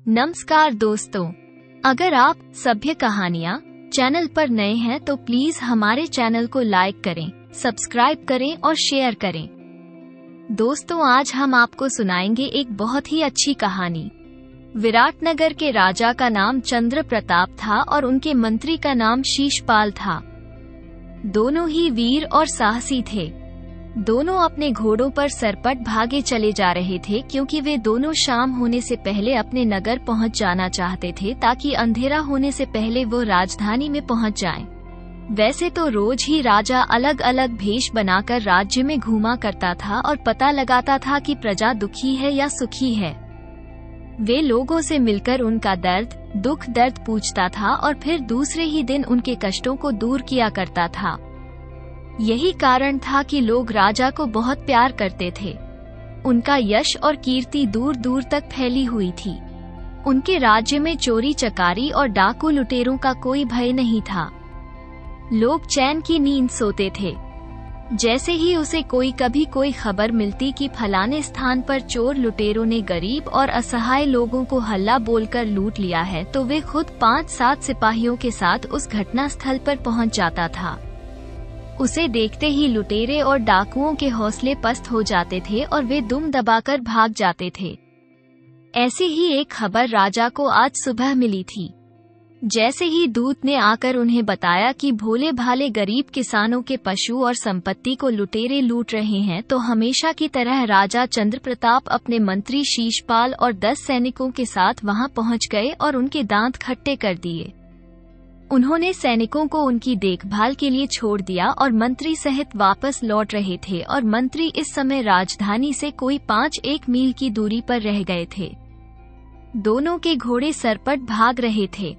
नमस्कार दोस्तों, अगर आप सभ्य कहानियाँ चैनल पर नए हैं तो प्लीज हमारे चैनल को लाइक करें, सब्सक्राइब करें और शेयर करें। दोस्तों, आज हम आपको सुनाएंगे एक बहुत ही अच्छी कहानी। विराटनगर के राजा का नाम चंद्र प्रताप था और उनके मंत्री का नाम शीशपाल था। दोनों ही वीर और साहसी थे। दोनों अपने घोड़ों पर सरपट भागे चले जा रहे थे, क्योंकि वे दोनों शाम होने से पहले अपने नगर पहुंच जाना चाहते थे, ताकि अंधेरा होने से पहले वो राजधानी में पहुंच जाएं। वैसे तो रोज ही राजा अलग अलग भेष बनाकर राज्य में घूमा करता था और पता लगाता था कि प्रजा दुखी है या सुखी है। वे लोगों से मिलकर उनका दुख दर्द पूछता था और फिर दूसरे ही दिन उनके कष्टों को दूर किया करता था। यही कारण था कि लोग राजा को बहुत प्यार करते थे। उनका यश और कीर्ति दूर दूर तक फैली हुई थी। उनके राज्य में चोरी चकारी और डाकू लुटेरों का कोई भय नहीं था। लोग चैन की नींद सोते थे। जैसे ही उसे कभी कोई खबर मिलती कि फलाने स्थान पर चोर लुटेरों ने गरीब और असहाय लोगों को हल्ला बोलकर लूट लिया है, तो वे खुद 5-7 सिपाहियों के साथ उस घटना स्थल पर पहुंच जाता था। उसे देखते ही लुटेरे और डाकुओं के हौसले पस्त हो जाते थे और वे दुम दबाकर भाग जाते थे। ऐसी ही एक खबर राजा को आज सुबह मिली थी। जैसे ही दूत ने आकर उन्हें बताया कि भोले भाले गरीब किसानों के पशु और संपत्ति को लुटेरे लूट रहे हैं, तो हमेशा की तरह राजा चंद्र प्रताप अपने मंत्री शीशपाल और 10 सैनिकों के साथ वहां पहुंच गए और उनके दांत खट्टे कर दिए। उन्होंने सैनिकों को उनकी देखभाल के लिए छोड़ दिया और मंत्री सहित वापस लौट रहे थे, और मंत्री इस समय राजधानी से कोई 5-1 मील की दूरी पर रह गए थे। दोनों के घोड़े सरपट भाग रहे थे।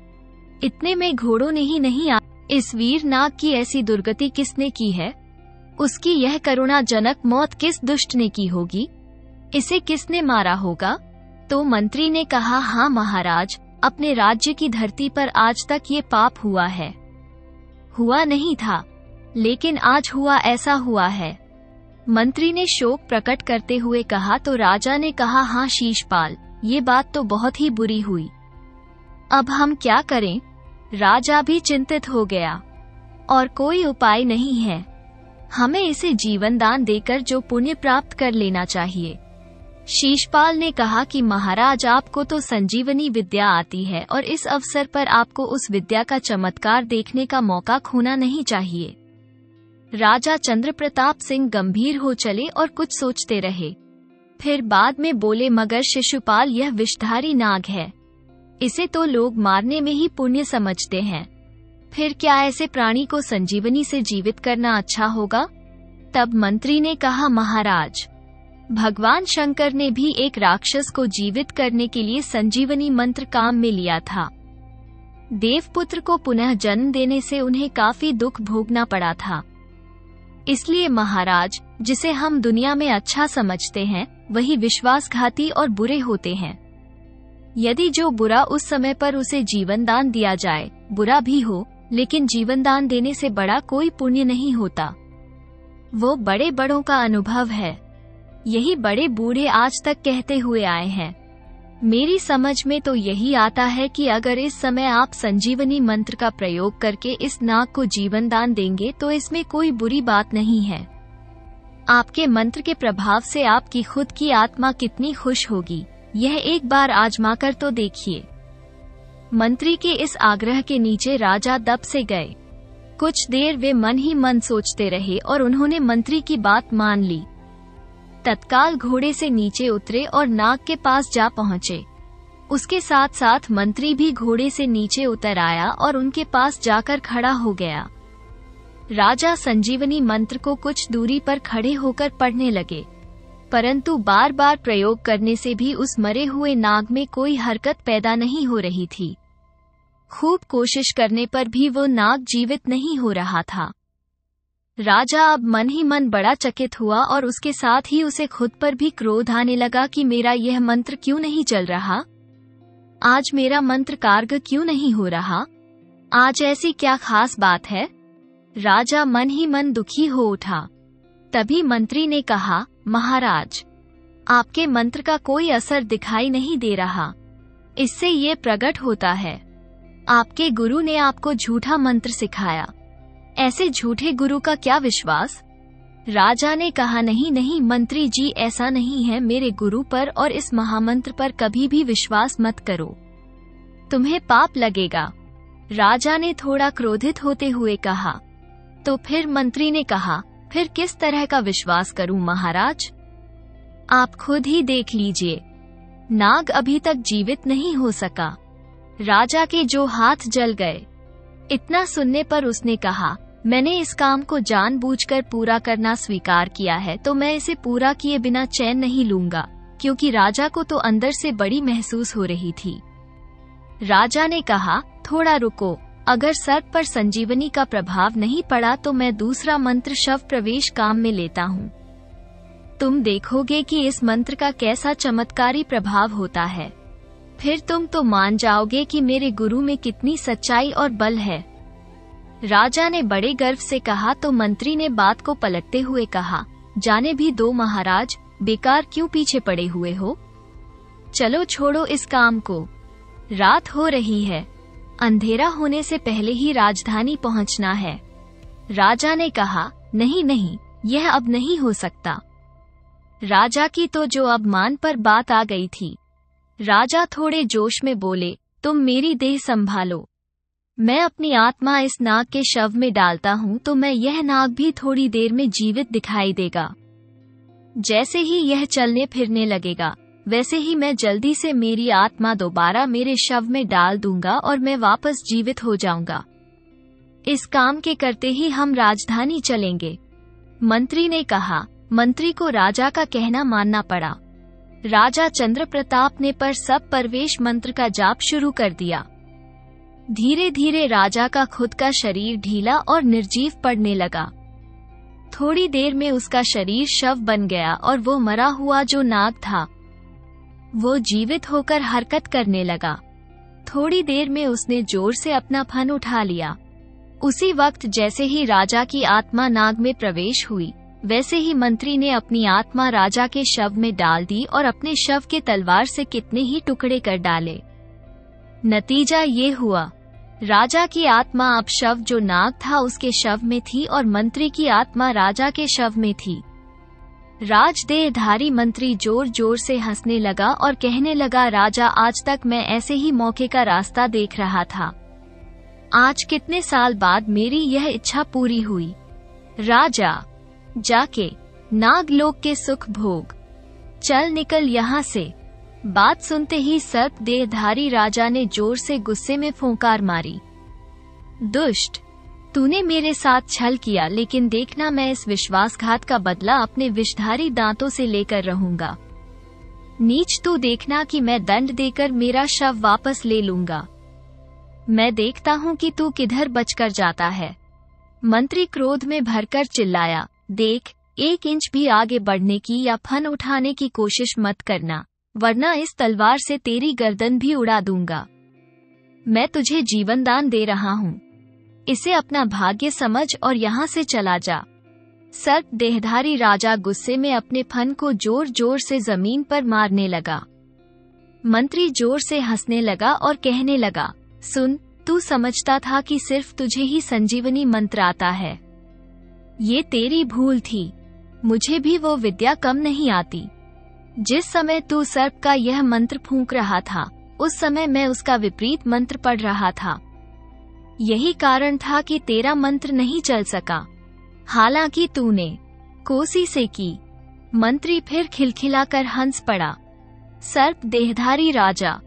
इतने में घोड़ों ने ही नहीं, इस वीर नाग की ऐसी दुर्गति किसने की है? उसकी यह करुणाजनक मौत किस दुष्ट ने की होगी? इसे किसने मारा होगा? तो मंत्री ने कहा, हाँ महाराज, अपने राज्य की धरती पर आज तक ये पाप हुआ है। हुआ नहीं था, लेकिन आज हुआ, ऐसा हुआ है। मंत्री ने शोक प्रकट करते हुए कहा। तो राजा ने कहा, हाँ शीशपाल, ये बात तो बहुत ही बुरी हुई। अब हम क्या करें? राजा भी चिंतित हो गया। और कोई उपाय नहीं है। हमें इसे जीवन दान देकर जो पुण्य प्राप्त कर लेना चाहिए। शीशपाल ने कहा कि महाराज, आपको तो संजीवनी विद्या आती है और इस अवसर पर आपको उस विद्या का चमत्कार देखने का मौका खोना नहीं चाहिए। राजा चंद्र प्रताप सिंह गंभीर हो चले और कुछ सोचते रहे। फिर बाद में बोले, मगर शिशुपाल, यह विषधारी नाग है। इसे तो लोग मारने में ही पुण्य समझते हैं। फिर क्या ऐसे प्राणी को संजीवनी से जीवित करना अच्छा होगा? तब मंत्री ने कहा, महाराज, भगवान शंकर ने भी एक राक्षस को जीवित करने के लिए संजीवनी मंत्र काम में लिया था। देवपुत्र को पुनः जन्म देने से उन्हें काफी दुख भोगना पड़ा था। इसलिए महाराज, जिसे हम दुनिया में अच्छा समझते हैं, वही विश्वासघाती और बुरे होते हैं। यदि जो बुरा उस समय पर उसे जीवन दान दिया जाए, बुरा भी हो, लेकिन जीवन दान देने से बड़ा कोई पुण्य नहीं होता। वो बड़े बड़ों का अनुभव है। यही बड़े बूढ़े आज तक कहते हुए आए हैं। मेरी समझ में तो यही आता है कि अगर इस समय आप संजीवनी मंत्र का प्रयोग करके इस नाग को जीवन दान देंगे तो इसमें कोई बुरी बात नहीं है। आपके मंत्र के प्रभाव से आपकी खुद की आत्मा कितनी खुश होगी, यह एक बार आजमाकर तो देखिए। मंत्री के इस आग्रह के नीचे राजा दब से गए। कुछ देर वे मन ही मन सोचते रहे और उन्होंने मंत्री की बात मान ली। तत्काल घोड़े से नीचे उतरे और नाग के पास जा पहुंचे। उसके साथ साथ मंत्री भी घोड़े से नीचे उतर आया और उनके पास जाकर खड़ा हो गया। राजा संजीवनी मंत्र को कुछ दूरी पर खड़े होकर पढ़ने लगे, परंतु बार बार प्रयोग करने से भी उस मरे हुए नाग में कोई हरकत पैदा नहीं हो रही थी। खूब कोशिश करने पर भी वो नाग जीवित नहीं हो रहा था। राजा अब मन ही मन बड़ा चकित हुआ और उसके साथ ही उसे खुद पर भी क्रोध आने लगा कि मेरा यह मंत्र क्यों नहीं चल रहा? आज मेरा मंत्र कारगर क्यों नहीं हो रहा? आज ऐसी क्या खास बात है? राजा मन ही मन दुखी हो उठा। तभी मंत्री ने कहा, महाराज, आपके मंत्र का कोई असर दिखाई नहीं दे रहा। इससे ये प्रकट होता है आपके गुरु ने आपको झूठा मंत्र सिखाया। ऐसे झूठे गुरु का क्या विश्वास? राजा ने कहा, नहीं नहीं मंत्री जी, ऐसा नहीं है। मेरे गुरु पर और इस महामंत्र पर कभी भी विश्वास मत करो, तुम्हें पाप लगेगा। राजा ने थोड़ा क्रोधित होते हुए कहा। तो फिर मंत्री ने कहा, फिर किस तरह का विश्वास करूं महाराज? आप खुद ही देख लीजिए, नाग अभी तक जीवित नहीं हो सका। राजा के जो हाथ जल गए। इतना सुनने पर उसने कहा, मैंने इस काम को जानबूझकर पूरा करना स्वीकार किया है, तो मैं इसे पूरा किए बिना चैन नहीं लूंगा, क्योंकि राजा को तो अंदर से बड़ी महसूस हो रही थी। राजा ने कहा, थोड़ा रुको, अगर सर्प पर संजीवनी का प्रभाव नहीं पड़ा तो मैं दूसरा मंत्र शव प्रवेश काम में लेता हूँ। तुम देखोगे कि इस मंत्र का कैसा चमत्कारी प्रभाव होता है। फिर तुम तो मान जाओगे कि मेरे गुरु में कितनी सच्चाई और बल है। राजा ने बड़े गर्व से कहा। तो मंत्री ने बात को पलटते हुए कहा, जाने भी दो महाराज, बेकार क्यों पीछे पड़े हुए हो? चलो छोड़ो इस काम को, रात हो रही है, अंधेरा होने से पहले ही राजधानी पहुंचना है। राजा ने कहा, नहीं नहीं, यह अब नहीं हो सकता। राजा की तो जो अब मान पर बात आ गई थी। राजा थोड़े जोश में बोले, तुम मेरी देह संभालो, मैं अपनी आत्मा इस नाग के शव में डालता हूँ तो मैं यह नाग भी थोड़ी देर में जीवित दिखाई देगा। जैसे ही यह चलने फिरने लगेगा, वैसे ही मैं जल्दी से मेरी आत्मा दोबारा मेरे शव में डाल दूंगा और मैं वापस जीवित हो जाऊंगा। इस काम के करते ही हम राजधानी चलेंगे। मंत्री ने कहा। मंत्री को राजा का कहना मानना पड़ा। राजा चंद्र प्रताप ने पर सब प्रवेश मंत्र का जाप शुरू कर दिया। धीरे धीरे राजा का खुद का शरीर ढीला और निर्जीव पड़ने लगा। थोड़ी देर में उसका शरीर शव बन गया और वो मरा हुआ जो नाग था वो जीवित होकर हरकत करने लगा। थोड़ी देर में उसने जोर से अपना फन उठा लिया। उसी वक्त जैसे ही राजा की आत्मा नाग में प्रवेश हुई, वैसे ही मंत्री ने अपनी आत्मा राजा के शव में डाल दी और अपने शव के तलवार से कितने ही टुकड़े कर डाले। नतीजा ये हुआ, राजा की आत्मा अब शव जो नाग था उसके शव में थी और मंत्री की आत्मा राजा के शव में थी। राजदेहधारी मंत्री जोर जोर से हंसने लगा और कहने लगा, राजा, आज तक मैं ऐसे ही मौके का रास्ता देख रहा था। आज कितने साल बाद मेरी यह इच्छा पूरी हुई। राजा, जाके नागलोक के सुख भोग, चल निकल यहाँ से। बात सुनते ही सर्प देहधारी राजा ने जोर से गुस्से में फुंकार मारी। दुष्ट, तूने मेरे साथ छल किया, लेकिन देखना मैं इस विश्वासघात का बदला अपने विषधारी दांतों से लेकर रहूंगा। नीच, तू देखना कि मैं दंड देकर मेरा शव वापस ले लूंगा। मैं देखता हूँ कि तू किधर बचकर जाता है। मंत्री क्रोध में भरकर चिल्लाया, देख, 1 इंच भी आगे बढ़ने की या फन उठाने की कोशिश मत करना, वरना इस तलवार से तेरी गर्दन भी उड़ा दूंगा। मैं तुझे जीवन दान दे रहा हूँ, इसे अपना भाग्य समझ और यहाँ से चला जा। सर्प देहधारी राजा गुस्से में अपने फन को जोर जोर से जमीन पर मारने लगा। मंत्री जोर से हंसने लगा और कहने लगा, सुन, तू समझता था कि सिर्फ तुझे ही संजीवनी मंत्र आता है। ये तेरी भूल थी, मुझे भी वो विद्या कम नहीं आती। जिस समय तू सर्प का यह मंत्र फूंक रहा था, उस समय मैं उसका विपरीत मंत्र पढ़ रहा था। यही कारण था कि तेरा मंत्र नहीं चल सका, हालांकि तूने कोसी से की। मंत्री फिर खिलखिलाकर हंस पड़ा। सर्प देहधारी राजा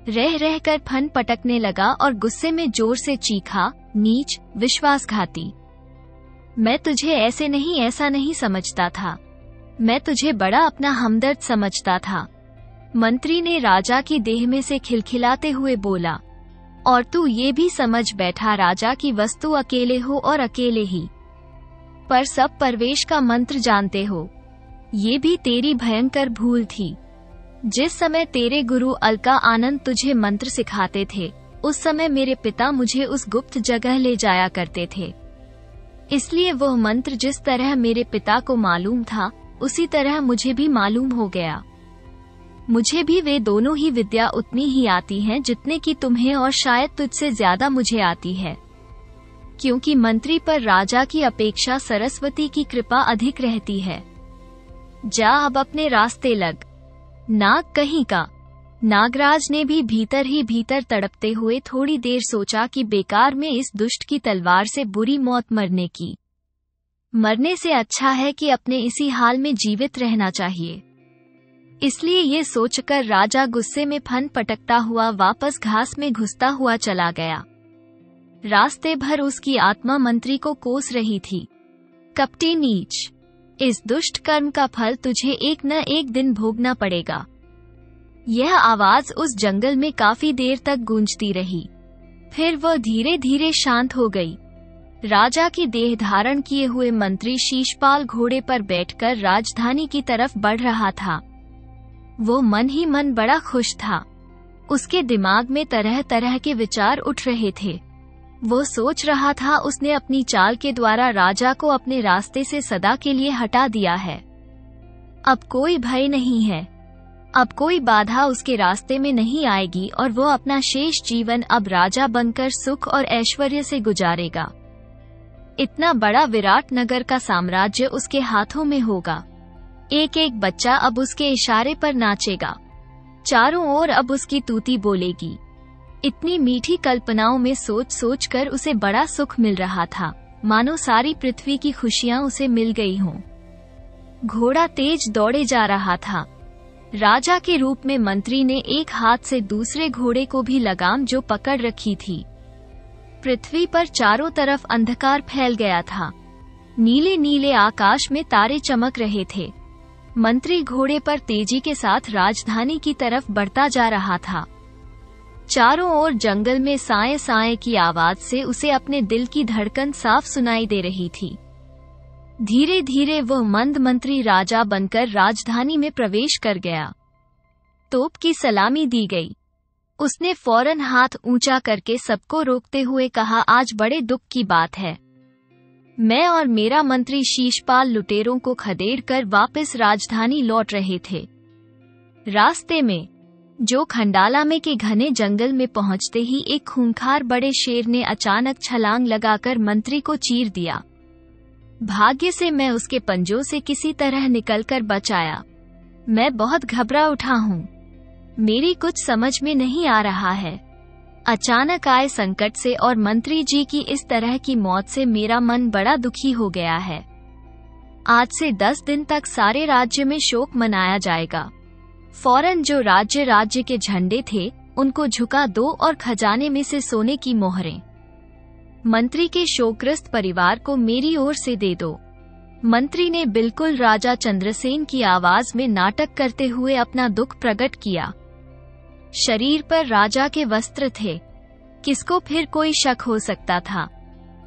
रह रहकर फन पटकने लगा और गुस्से में जोर से चीखा, नीच, विश्वासघाती, मैं तुझे ऐसा नहीं समझता था। मैं तुझे बड़ा अपना हमदर्द समझता था। मंत्री ने राजा की देह में से खिलखिलाते हुए बोला, और तू ये भी समझ बैठा राजा की वस्तु अकेले हो और अकेले ही पर सब प्रवेश का मंत्र जानते हो। ये भी तेरी भयंकर भूल थी। जिस समय तेरे गुरु अलका आनंद तुझे मंत्र सिखाते थे, उस समय मेरे पिता मुझे उस गुप्त जगह ले जाया करते थे। इसलिए वह मंत्र जिस तरह मेरे पिता को मालूम था, उसी तरह मुझे भी मालूम हो गया। मुझे भी वे दोनों ही विद्या उतनी ही आती हैं जितने की तुम्हें और शायद तुझसे ज्यादा मुझे आती है, क्योंकि मंत्री पर राजा की अपेक्षा सरस्वती की कृपा अधिक रहती है। जा अब अपने रास्ते लग। नाग कहीं का। नागराज ने भी भीतर ही भीतर तड़पते हुए थोड़ी देर सोचा कि बेकार में इस दुष्ट की तलवार से बुरी मौत मरने की। मरने से अच्छा है कि अपने इसी हाल में जीवित रहना चाहिए। इसलिए ये सोचकर राजा गुस्से में फन पटकता हुआ वापस घास में घुसता हुआ चला गया। रास्ते भर उसकी आत्मा मंत्री को कोस रही थी। कपटी नीच, इस दुष्ट कर्म का फल तुझे एक न एक दिन भोगना पड़ेगा। यह आवाज उस जंगल में काफी देर तक गूंजती रही। फिर वह धीरे धीरे शांत हो गई। राजा की देह धारण किए हुए मंत्री शीशपाल घोड़े पर बैठकर राजधानी की तरफ बढ़ रहा था। वो मन ही मन बड़ा खुश था। उसके दिमाग में तरह तरह के विचार उठ रहे थे। वो सोच रहा था उसने अपनी चाल के द्वारा राजा को अपने रास्ते से सदा के लिए हटा दिया है। अब कोई भय नहीं है, अब कोई बाधा उसके रास्ते में नहीं आएगी और वो अपना शेष जीवन अब राजा बनकर सुख और ऐश्वर्य से गुजारेगा। इतना बड़ा विराट नगर का साम्राज्य उसके हाथों में होगा। एक एक बच्चा अब उसके इशारे पर नाचेगा। चारों ओर अब उसकी तूती बोलेगी। इतनी मीठी कल्पनाओं में सोच सोच कर उसे बड़ा सुख मिल रहा था, मानो सारी पृथ्वी की खुशियां उसे मिल गई हों। घोड़ा तेज दौड़े जा रहा था। राजा के रूप में मंत्री ने एक हाथ से दूसरे घोड़े को भी लगाम जो पकड़ रखी थी। पृथ्वी पर चारों तरफ अंधकार फैल गया था। नीले नीले आकाश में तारे चमक रहे थे। मंत्री घोड़े पर तेजी के साथ राजधानी की तरफ बढ़ता जा रहा था। चारों ओर जंगल में साए साए की आवाज से उसे अपने दिल की धड़कन साफ सुनाई दे रही थी। धीरे धीरे वह मंद मंत्री राजा बनकर राजधानी में प्रवेश कर गया। तोप की सलामी दी गई। उसने फौरन हाथ ऊंचा करके सबको रोकते हुए कहा, आज बड़े दुख की बात है। मैं और मेरा मंत्री शीशपाल लुटेरों को खदेड़कर वापस राजधानी लौट रहे थे। रास्ते में जो खंडाला में के घने जंगल में पहुंचते ही एक खूंखार बड़े शेर ने अचानक छलांग लगाकर मंत्री को चीर दिया। भाग्य से मैं उसके पंजों से किसी तरह निकलकर बच आया। मैं बहुत घबरा उठा हूँ। मेरी कुछ समझ में नहीं आ रहा है। अचानक आए संकट से और मंत्री जी की इस तरह की मौत से मेरा मन बड़ा दुखी हो गया है। आज से 10 दिन तक सारे राज्य में शोक मनाया जाएगा। फौरन जो राज्य के झंडे थे उनको झुका दो और खजाने में से सोने की मोहरें मंत्री के शोकग्रस्त परिवार को मेरी ओर से दे दो। मंत्री ने बिल्कुल राजा चंद्रसेन की आवाज में नाटक करते हुए अपना दुख प्रकट किया। शरीर पर राजा के वस्त्र थे। किसको फिर कोई शक हो सकता था।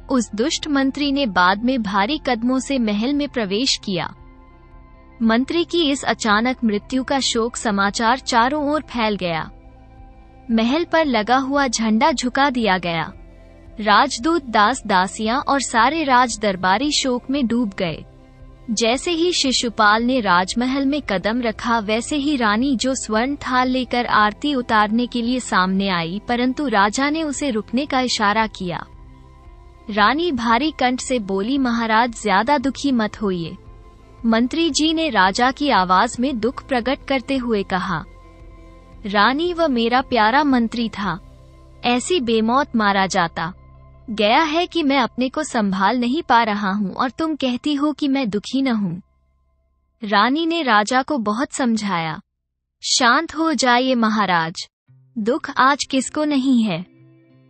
उस दुष्ट मंत्री ने बाद में भारी कदमों से महल में प्रवेश किया। मंत्री की इस अचानक मृत्यु का शोक समाचार चारों ओर फैल गया। महल पर लगा हुआ झंडा झुका दिया गया। राजदूत, दास दासियां और सारे राज दरबारी शोक में डूब गए। जैसे ही शिशुपाल ने राजमहल में कदम रखा वैसे ही रानी जो स्वर्ण थाल लेकर आरती उतारने के लिए सामने आई, परंतु राजा ने उसे रुकने का इशारा किया। रानी भारी कंठ से बोली, महाराज ज्यादा दुखी मत होइए। मंत्री जी ने राजा की आवाज में दुख प्रकट करते हुए कहा, रानी वह मेरा प्यारा मंत्री था, ऐसी बेमौत मारा जाता। गया है कि मैं अपने को संभाल नहीं पा रहा हूँ और तुम कहती हो कि मैं दुखी न हूँ। रानी ने राजा को बहुत समझाया। शांत हो जाइए महाराज, दुख आज किसको नहीं है।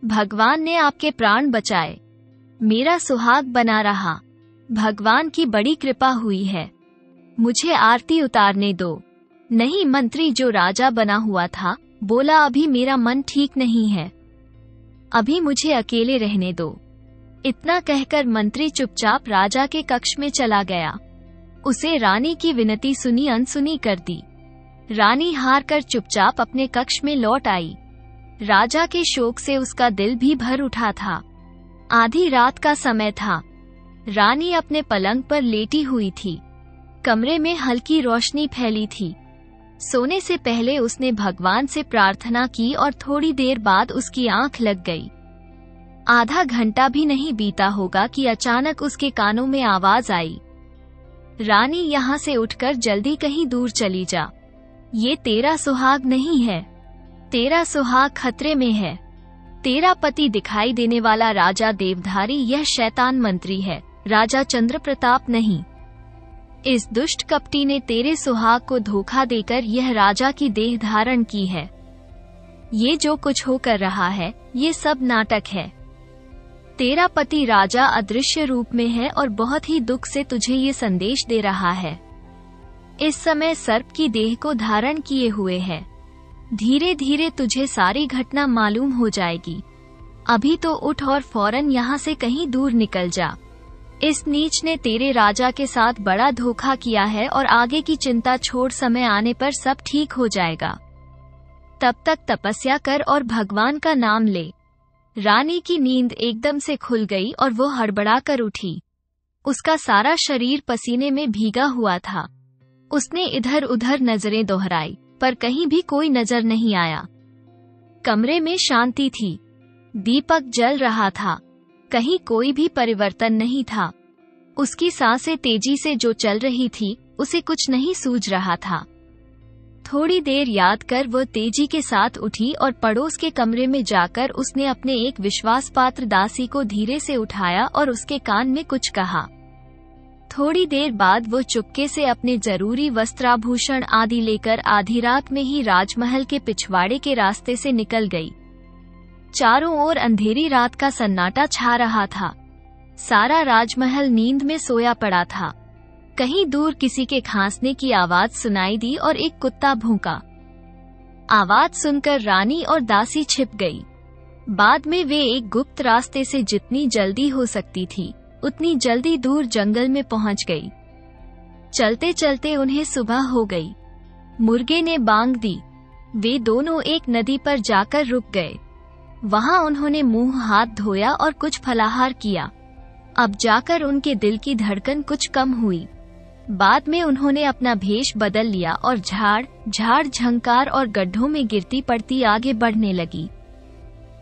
भगवान ने आपके प्राण बचाए, मेरा सुहाग बना रहा। भगवान की बड़ी कृपा हुई है। मुझे आरती उतारने दो। नहीं, मंत्री जो राजा बना हुआ था बोला, अभी मेरा मन ठीक नहीं है, अभी मुझे अकेले रहने दो। इतना कहकर मंत्री चुपचाप राजा के कक्ष में चला गया। उसे रानी की विनती सुनी अनसुनी कर दी। रानी हार कर चुपचाप अपने कक्ष में लौट आई। राजा के शोक से उसका दिल भी भर उठा था। आधी रात का समय था। रानी अपने पलंग पर लेटी हुई थी। कमरे में हल्की रोशनी फैली थी। सोने से पहले उसने भगवान से प्रार्थना की और थोड़ी देर बाद उसकी आंख लग गई। आधा घंटा भी नहीं बीता होगा कि अचानक उसके कानों में आवाज आई, रानी यहाँ से उठकर जल्दी कहीं दूर चली जा। ये तेरा सुहाग नहीं है, तेरा सुहाग खतरे में है। तेरा पति दिखाई देने वाला राजा देवधारी यह शैतान मंत्री है, राजा चंद्रप्रताप नहीं। इस दुष्ट कपटी ने तेरे सुहाग को धोखा देकर यह राजा की देह धारण की है। ये जो कुछ होकर रहा है ये सब नाटक है। तेरा पति राजा अदृश्य रूप में है और बहुत ही दुख से तुझे ये संदेश दे रहा है। इस समय सर्प की देह को धारण किए हुए है। धीरे धीरे तुझे सारी घटना मालूम हो जाएगी। अभी तो उठ और फौरन यहाँ से कहीं दूर निकल जा। इस नीच ने तेरे राजा के साथ बड़ा धोखा किया है और आगे की चिंता छोड़, समय आने पर सब ठीक हो जाएगा। तब तक तपस्या कर और भगवान का नाम ले। रानी की नींद एकदम से खुल गई और वो हड़बड़ा कर उठी। उसका सारा शरीर पसीने में भीगा हुआ था। उसने इधर उधर नजरें दोहराई पर कहीं भी कोई नजर नहीं आया। कमरे में शांति थी, दीपक जल रहा था, कहीं कोई भी परिवर्तन नहीं था। उसकी सांसें तेजी से जो चल रही थी उसे कुछ नहीं सूझ रहा था। थोड़ी देर याद कर वो तेजी के साथ उठी और पड़ोस के कमरे में जाकर उसने अपने एक विश्वासपात्र दासी को धीरे से उठाया और उसके कान में कुछ कहा। थोड़ी देर बाद वो चुपके से अपने जरूरी वस्त्राभूषण आदि लेकर आधी रात में ही राजमहल के पिछवाड़े के रास्ते से निकल गई। चारों ओर अंधेरी रात का सन्नाटा छा रहा था। सारा राजमहल नींद में सोया पड़ा था। कहीं दूर किसी के खांसने की आवाज सुनाई दी और एक कुत्ता भौंका। आवाज सुनकर रानी और दासी छिप गई। बाद में वे एक गुप्त रास्ते से जितनी जल्दी हो सकती थी उतनी जल्दी दूर जंगल में पहुंच गई। चलते चलते उन्हें सुबह हो गई। मुर्गे ने बांग दी। वे दोनों एक नदी पर जाकर रुक गए। वहां उन्होंने मुंह हाथ धोया और कुछ फलाहार किया। अब जाकर उनके दिल की धड़कन कुछ कम हुई। बाद में उन्होंने अपना भेष बदल लिया और झाड़ झंकार और गड्ढों में गिरती पड़ती आगे बढ़ने लगी।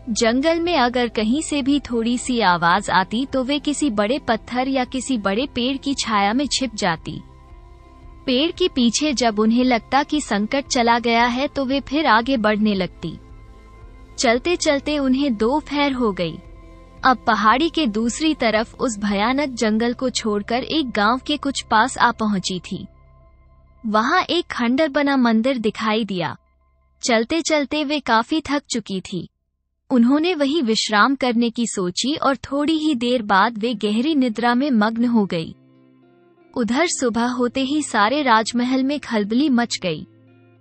जंगल में अगर कहीं से भी थोड़ी सी आवाज आती तो वे किसी बड़े पत्थर या किसी बड़े पेड़ की छाया में छिप जाती। पेड़ के पीछे जब उन्हें लगता कि संकट चला गया है तो वे फिर आगे बढ़ने लगती। चलते चलते उन्हें दोपहर हो गई। अब पहाड़ी के दूसरी तरफ उस भयानक जंगल को छोड़कर एक गांव के कुछ पास आ पहुंची थी। वहां एक खंडर बना मंदिर दिखाई दिया। चलते चलते वे काफी थक चुकी थी। उन्होंने वहीं विश्राम करने की सोची और थोड़ी ही देर बाद वे गहरी निद्रा में मग्न हो गई। उधर सुबह होते ही सारे राजमहल में खलबली मच गई।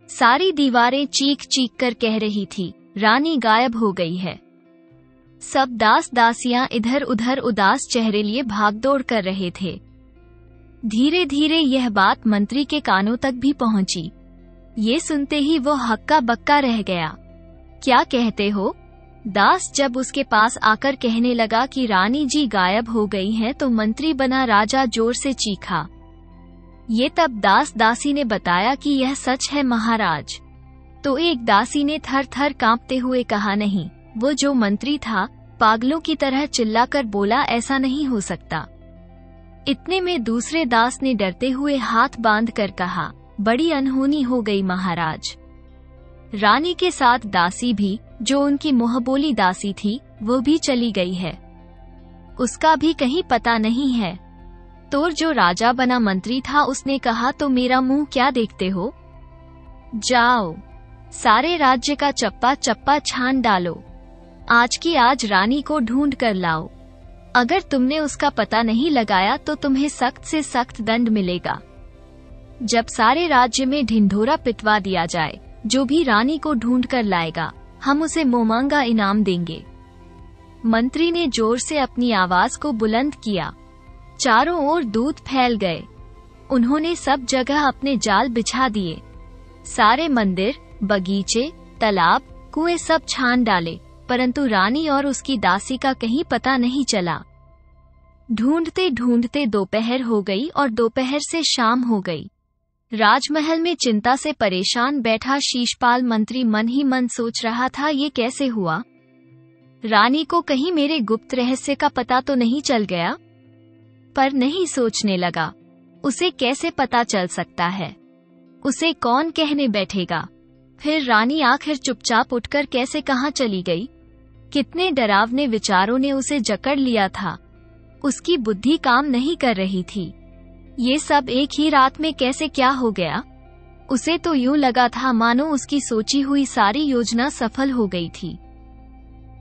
सारी दीवारें चीख चीख कर कह रही थी, रानी गायब हो गई है। सब दास दासियां इधर उधर उदास चेहरे लिए भागदौड़ कर रहे थे। धीरे धीरे यह बात मंत्री के कानों तक भी पहुंची। ये सुनते ही वो हक्का बक्का रह गया। क्या कहते हो? दास जब उसके पास आकर कहने लगा कि रानी जी गायब हो गई हैं, तो मंत्री बना राजा जोर से चीखा। ये तब दास दासी ने बताया कि यह सच है महाराज। तो एक दासी ने थर थर कांपते हुए कहा, नहीं, वो जो मंत्री था पागलों की तरह चिल्लाकर बोला, ऐसा नहीं हो सकता। इतने में दूसरे दास ने डरते हुए हाथ बांध कर कहा, बड़ी अनहोनी हो गई महाराज। रानी के साथ दासी भी, जो उनकी मुंहबोली दासी थी, वो भी चली गई है। उसका भी कहीं पता नहीं है। तो जो राजा बना मंत्री था उसने कहा, तो मेरा मुंह क्या देखते हो? जाओ, सारे राज्य का चप्पा चप्पा छान डालो। आज की आज रानी को ढूंढ कर लाओ। अगर तुमने उसका पता नहीं लगाया तो तुम्हें सख्त से सख्त दंड मिलेगा। जब सारे राज्य में ढिंढोरा पिटवा दिया जाए, जो भी रानी को ढूंढ कर लाएगा हम उसे मोमांगा इनाम देंगे। मंत्री ने जोर से अपनी आवाज को बुलंद किया। चारों ओर दूत फैल गए। उन्होंने सब जगह अपने जाल बिछा दिए। सारे मंदिर, बगीचे, तालाब, कुएं सब छान डाले, परंतु रानी और उसकी दासी का कहीं पता नहीं चला। ढूंढते ढूंढते दोपहर हो गई और दोपहर से शाम हो गई। राजमहल में चिंता से परेशान बैठा शीशपाल मंत्री मन ही मन सोच रहा था, ये कैसे हुआ? रानी को कहीं मेरे गुप्त रहस्य का पता तो नहीं चल गया? पर नहीं सोचने लगा, उसे कैसे पता चल सकता है? उसे कौन कहने बैठेगा? फिर रानी आखिर चुपचाप उठकर कैसे कहाँ चली गई? कितने डरावने विचारों ने उसे जकड़ लिया था। उसकी बुद्धि काम नहीं कर रही थी। ये सब एक ही रात में कैसे क्या हो गया? उसे तो यूं लगा था मानो उसकी सोची हुई सारी योजना सफल हो गई थी,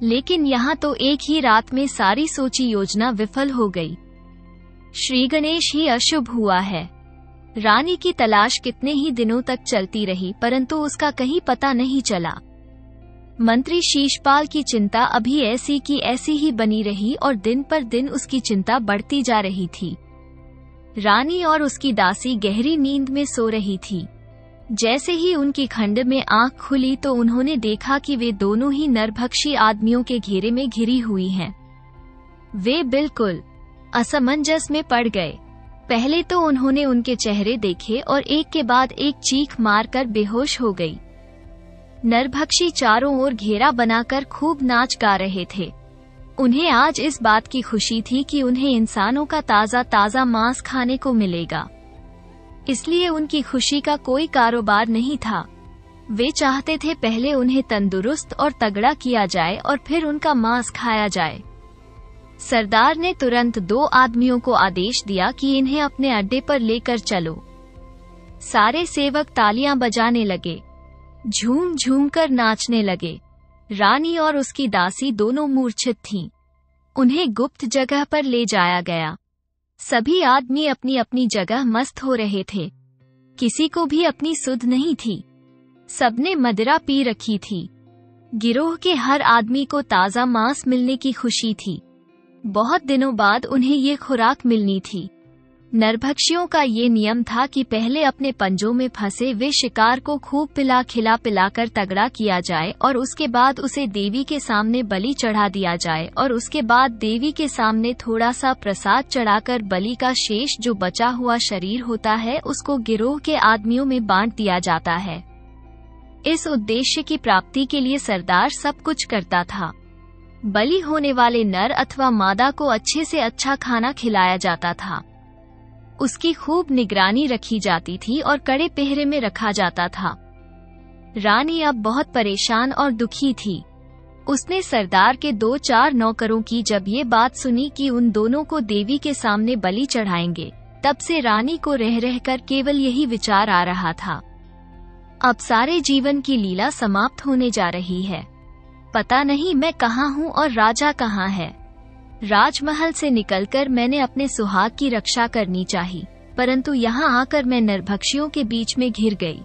लेकिन यहाँ तो एक ही रात में सारी सोची योजना विफल हो गई। श्री गणेश ही अशुभ हुआ है। रानी की तलाश कितने ही दिनों तक चलती रही, परंतु उसका कहीं पता नहीं चला। मंत्री शीशपाल की चिंता अभी ऐसी की ऐसी ही बनी रही और दिन पर दिन उसकी चिंता बढ़ती जा रही थी। रानी और उसकी दासी गहरी नींद में सो रही थी। जैसे ही उनकी खंड में आंख खुली तो उन्होंने देखा कि वे दोनों ही नरभक्षी आदमियों के घेरे में घिरी हुई हैं। वे बिल्कुल असमंजस में पड़ गए। पहले तो उन्होंने उनके चेहरे देखे और एक के बाद एक चीख मारकर बेहोश हो गई। नरभक्षी चारों ओर घेरा बनाकर खूब नाच गा रहे थे। उन्हें आज इस बात की खुशी थी कि उन्हें इंसानों का ताजा ताजा मांस खाने को मिलेगा, इसलिए उनकी खुशी का कोई कारोबार नहीं था। वे चाहते थे पहले उन्हें तंदुरुस्त और तगड़ा किया जाए और फिर उनका मांस खाया जाए। सरदार ने तुरंत 2 आदमियों को आदेश दिया कि इन्हें अपने अड्डे पर लेकर चलो। सारे सेवक तालियां बजाने लगे, झूम झूम कर नाचने लगे। रानी और उसकी दासी दोनों मूर्छित थीं। उन्हें गुप्त जगह पर ले जाया गया। सभी आदमी अपनी अपनी जगह मस्त हो रहे थे। किसी को भी अपनी सुध नहीं थी। सबने मदिरा पी रखी थी। गिरोह के हर आदमी को ताजा मांस मिलने की खुशी थी। बहुत दिनों बाद उन्हें ये खुराक मिलनी थी। नरभक्षियों का ये नियम था कि पहले अपने पंजों में फंसे वे शिकार को खूब पिलाकर तगड़ा किया जाए और उसके बाद उसे देवी के सामने बलि चढ़ा दिया जाए और उसके बाद देवी के सामने थोड़ा सा प्रसाद चढ़ाकर बलि का शेष जो बचा हुआ शरीर होता है उसको गिरोह के आदमियों में बांट दिया जाता है। इस उद्देश्य की प्राप्ति के लिए सरदार सब कुछ करता था। बलि होने वाले नर अथवा मादा को अच्छे से अच्छा खाना खिलाया जाता था। उसकी खूब निगरानी रखी जाती थी और कड़े पहरे में रखा जाता था। रानी अब बहुत परेशान और दुखी थी। उसने सरदार के 2-4 नौकरों की जब ये बात सुनी कि उन दोनों को देवी के सामने बलि चढ़ाएंगे, तब से रानी को रह रहकर केवल यही विचार आ रहा था, अब सारे जीवन की लीला समाप्त होने जा रही है। पता नहीं मैं कहाँ हूँ और राजा कहाँ है। राजमहल से निकलकर मैंने अपने सुहाग की रक्षा करनी चाहिए, परंतु यहाँ आकर मैं नरभक्षियों के बीच में घिर गई।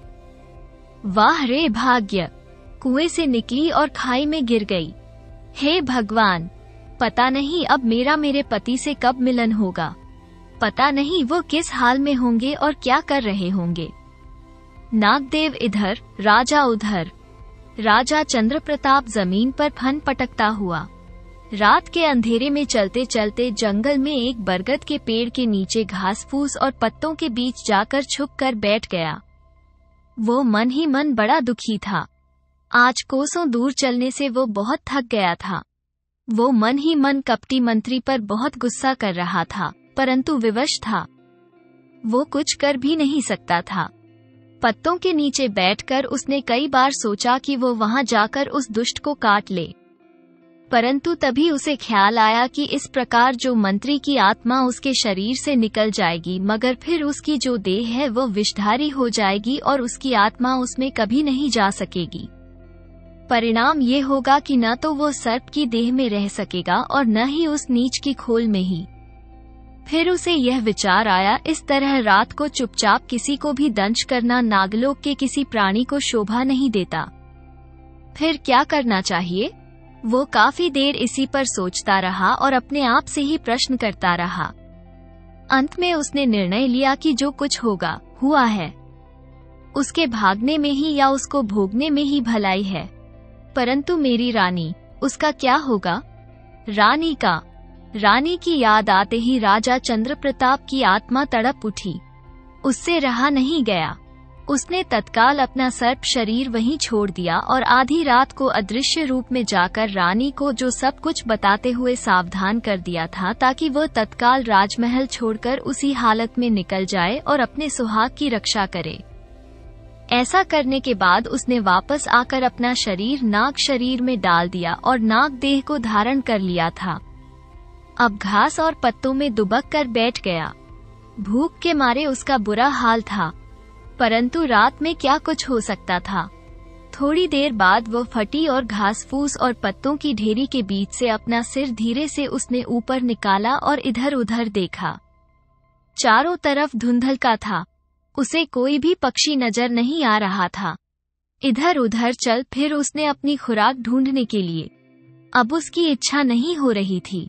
वाह रे भाग्य! कुएं से निकली और खाई में गिर गई। हे भगवान! पता नहीं अब मेरा मेरे पति से कब मिलन होगा। पता नहीं वो किस हाल में होंगे और क्या कर रहे होंगे। नागदेव इधर, राजा उधर। राजा चंद्रप्रताप जमीन पर फन पटकता हुआ रात के अंधेरे में चलते चलते जंगल में एक बरगद के पेड़ के नीचे घास फूस और पत्तों के बीच जाकर छुप कर बैठ गया। वो मन ही मन बड़ा दुखी था। आज कोसों दूर चलने से वो बहुत थक गया था। वो मन ही मन कपटी मंत्री पर बहुत गुस्सा कर रहा था, परंतु विवश था। वो कुछ कर भी नहीं सकता था। पत्तों के नीचे बैठकर उसने कई बार सोचा कि वो वहां जाकर उस दुष्ट को काट ले, परंतु तभी उसे ख्याल आया कि इस प्रकार जो मंत्री की आत्मा उसके शरीर से निकल जाएगी, मगर फिर उसकी जो देह है वो विषधारी हो जाएगी और उसकी आत्मा उसमें कभी नहीं जा सकेगी। परिणाम ये होगा कि न तो वो सर्प की देह में रह सकेगा और न ही उस नीच की खोल में ही। फिर उसे यह विचार आया, इस तरह रात को चुपचाप किसी को भी दंश करना नागलोक के किसी प्राणी को शोभा नहीं देता। फिर क्या करना चाहिए? वो काफी देर इसी पर सोचता रहा और अपने आप से ही प्रश्न करता रहा। अंत में उसने निर्णय लिया कि जो कुछ होगा हुआ है। उसके भागने में ही या उसको भोगने में ही भलाई है। परंतु मेरी रानी, उसका क्या होगा? रानी की याद आते ही राजा चंद्रप्रताप की आत्मा तड़प उठी। उससे रहा नहीं गया। उसने तत्काल अपना सर्प शरीर वहीं छोड़ दिया और आधी रात को अदृश्य रूप में जाकर रानी को जो सब कुछ बताते हुए सावधान कर दिया था, ताकि वह तत्काल राजमहल छोड़कर उसी हालत में निकल जाए और अपने सुहाग की रक्षा करे। ऐसा करने के बाद उसने वापस आकर अपना शरीर नाग शरीर में डाल दिया और नाग देह को धारण कर लिया था। अब घास और पत्तों में दुबक कर बैठ गया। भूख के मारे उसका बुरा हाल था, परंतु रात में क्या कुछ हो सकता था। थोड़ी देर बाद वह फटी और घास फूस और पत्तों की ढेरी के बीच से अपना सिर धीरे से उसने ऊपर निकाला और इधर उधर देखा। चारों तरफ धुंधलका था, उसे कोई भी पक्षी नजर नहीं आ रहा था। इधर उधर चल फिर उसने अपनी खुराक ढूंढने के लिए। अब उसकी इच्छा नहीं हो रही थी।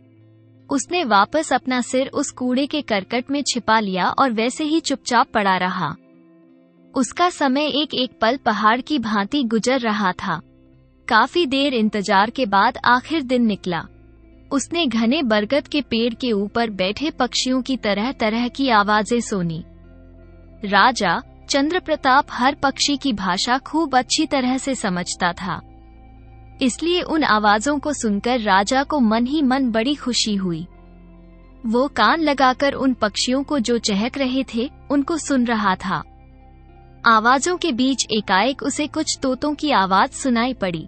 उसने वापस अपना सिर उस कूड़े के करकट में छिपा लिया और वैसे ही चुपचाप पड़ा रहा। उसका समय एक एक पल पहाड़ की भांति गुजर रहा था। काफी देर इंतजार के बाद आखिर दिन निकला। उसने घने बरगद के पेड़ के ऊपर बैठे पक्षियों की तरह तरह की आवाजें सुनी। राजा चंद्रप्रताप हर पक्षी की भाषा खूब अच्छी तरह से समझता था, इसलिए उन आवाजों को सुनकर राजा को मन ही मन बड़ी खुशी हुई। वो कान लगाकर उन पक्षियों को जो चहक रहे थे उनको सुन रहा था। आवाजों के बीच एकाएक उसे कुछ तोतों की आवाज सुनाई पड़ी।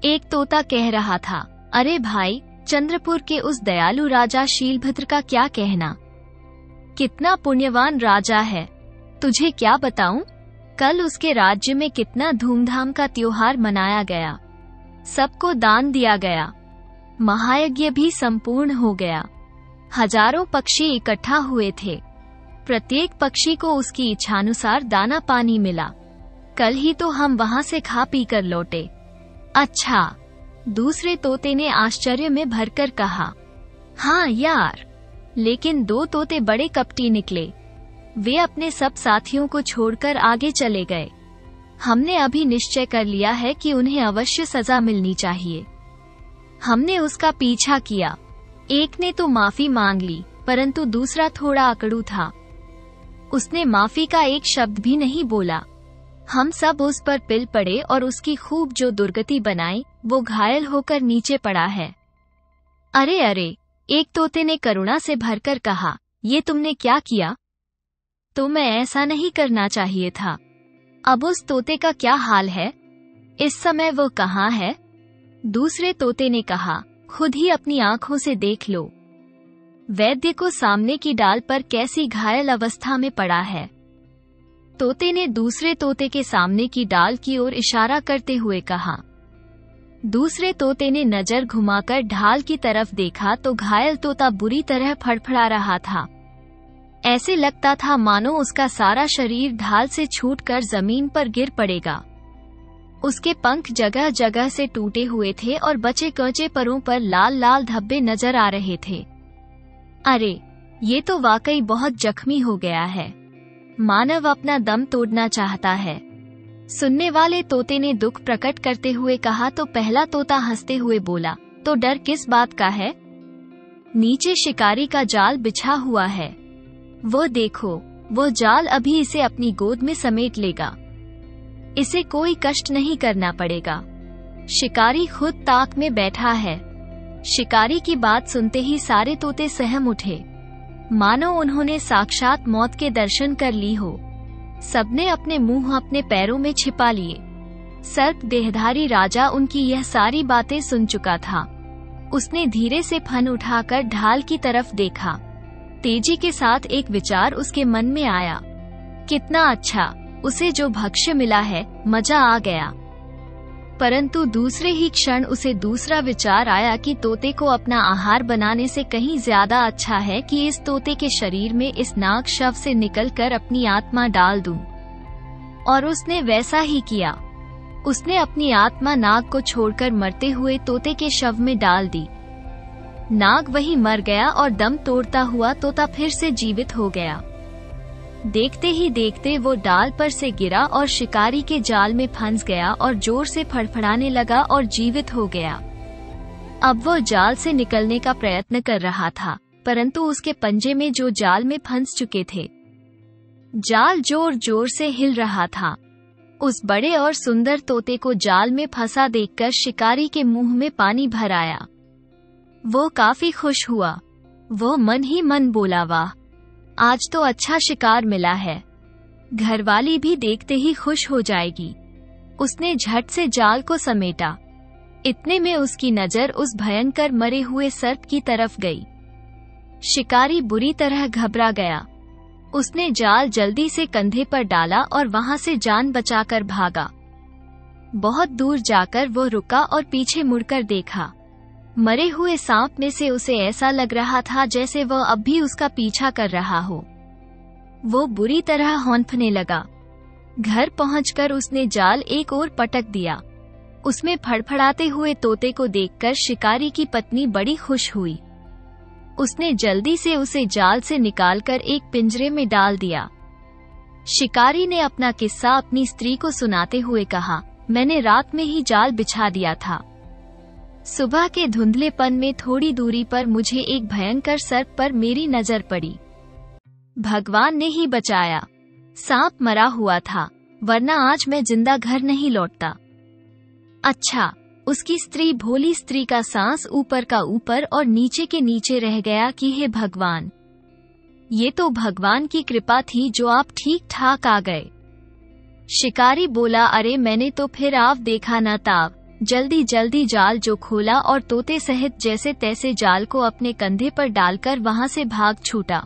एक तोता कह रहा था, अरे भाई, चंद्रपुर के उस दयालु राजा शीलभद्र का क्या कहना। कितना पुण्यवान राजा है, तुझे क्या बताऊं। कल उसके राज्य में कितना धूमधाम का त्योहार मनाया गया। सबको दान दिया गया, महायज्ञ भी संपूर्ण हो गया। हजारों पक्षी इकट्ठा हुए थे। प्रत्येक पक्षी को उसकी इच्छानुसार दाना पानी मिला। कल ही तो हम वहां से खा पी कर लौटे। अच्छा, दूसरे तोते ने आश्चर्य में भरकर कहा। हाँ यार, लेकिन दो तोते बड़े कपटी निकले। वे अपने सब साथियों को छोड़कर आगे चले गए। हमने अभी निश्चय कर लिया है कि उन्हें अवश्य सजा मिलनी चाहिए। हमने उसका पीछा किया। एक ने तो माफी मांग ली, परंतु दूसरा थोड़ा अकड़ू था। उसने माफी का एक शब्द भी नहीं बोला। हम सब उस पर पिल पड़े और उसकी खूब जो दुर्गति बनाई, वो घायल होकर नीचे पड़ा है। अरे अरे, एक तोते ने करुणा से भरकर कहा, ये तुमने क्या किया। तो मैं ऐसा नहीं करना चाहिए था। अब उस तोते का क्या हाल है, इस समय वो कहाँ है। दूसरे तोते ने कहा, खुद ही अपनी आंखों से देख लो। वैद्य को सामने की डाल पर कैसी घायल अवस्था में पड़ा है। तोते ने दूसरे तोते के सामने की डाल की ओर इशारा करते हुए कहा। दूसरे तोते ने नजर घुमाकर ढाल की तरफ देखा तो घायल तोता बुरी तरह फड़फड़ा रहा था। ऐसे लगता था मानो उसका सारा शरीर ढाल से छूटकर जमीन पर गिर पड़ेगा। उसके पंख जगह जगह से टूटे हुए थे और बचे कच्चे परों पर लाल लाल धब्बे नजर आ रहे थे। अरे, ये तो वाकई बहुत जख्मी हो गया है। मानव अपना दम तोड़ना चाहता है। सुनने वाले तोते ने दुख प्रकट करते हुए कहा तो पहला तोता हंसते हुए बोला, तो डर किस बात का है। नीचे शिकारी का जाल बिछा हुआ है। वो देखो, वो जाल अभी इसे अपनी गोद में समेट लेगा। इसे कोई कष्ट नहीं करना पड़ेगा। शिकारी खुद ताक में बैठा है। शिकारी की बात सुनते ही सारे तोते सहम उठे, मानो उन्होंने साक्षात मौत के दर्शन कर ली हो। सबने अपने मुंह अपने पैरों में छिपा लिए। सर्प देहधारी राजा उनकी यह सारी बातें सुन चुका था। उसने धीरे से फन उठाकर ढाल की तरफ देखा। तेजी के साथ एक विचार उसके मन में आया। कितना अच्छा, उसे जो भक्ष्य मिला है, मजा आ गया। परंतु दूसरे ही क्षण उसे दूसरा विचार आया कि तोते को अपना आहार बनाने से कहीं ज्यादा अच्छा है कि इस तोते के शरीर में इस नाग शव से निकलकर अपनी आत्मा डाल दूं। और उसने वैसा ही किया। उसने अपनी आत्मा नाग को छोड़कर मरते हुए तोते के शव में डाल दी। नाग वहीं मर गया और दम तोड़ता हुआ तोता फिर से जीवित हो गया। देखते ही देखते वो डाल पर से गिरा और शिकारी के जाल में फंस गया और जोर से फड़फड़ाने लगा और जीवित हो गया। अब वो जाल से निकलने का प्रयत्न कर रहा था, परंतु उसके पंजे में जो जाल में फंस चुके थे जाल जोर जोर से हिल रहा था। उस बड़े और सुंदर तोते को जाल में फंसा देखकर शिकारी के मुंह में पानी भर आया। वो काफी खुश हुआ। वो मन ही मन बोला, वाह, आज तो अच्छा शिकार मिला है। घरवाली भी देखते ही खुश हो जाएगी। उसने झट से जाल को समेटा। इतने में उसकी नजर उस भयंकर मरे हुए सर्प की तरफ गई। शिकारी बुरी तरह घबरा गया। उसने जाल जल्दी से कंधे पर डाला और वहां से जान बचाकर भागा। बहुत दूर जाकर वो रुका और पीछे मुड़कर देखा। मरे हुए सांप में से उसे ऐसा लग रहा था जैसे वह अब भी उसका पीछा कर रहा हो। वो बुरी तरह हौंफने लगा। घर पहुंचकर उसने जाल एक ओर पटक दिया। उसमें फड़फड़ाते हुए तोते को देखकर शिकारी की पत्नी बड़ी खुश हुई। उसने जल्दी से उसे जाल से निकालकर एक पिंजरे में डाल दिया। शिकारी ने अपना किस्सा अपनी स्त्री को सुनाते हुए कहा, मैंने रात में ही जाल बिछा दिया था। सुबह के धुंधलेपन में थोड़ी दूरी पर मुझे एक भयंकर सर्प पर मेरी नजर पड़ी। भगवान ने ही बचाया। सांप मरा हुआ था, वरना आज मैं जिंदा घर नहीं लौटता। अच्छा, उसकी स्त्री भोली स्त्री का सांस ऊपर का ऊपर और नीचे के नीचे रह गया कि हे भगवान, ये तो भगवान की कृपा थी जो आप ठीक ठाक आ गए। शिकारी बोला, अरे मैंने तो फिर आप देखा न ताव। जल्दी जल्दी जाल जो खोला और तोते सहित जैसे तैसे जाल को अपने कंधे पर डालकर वहां से भाग छूटा।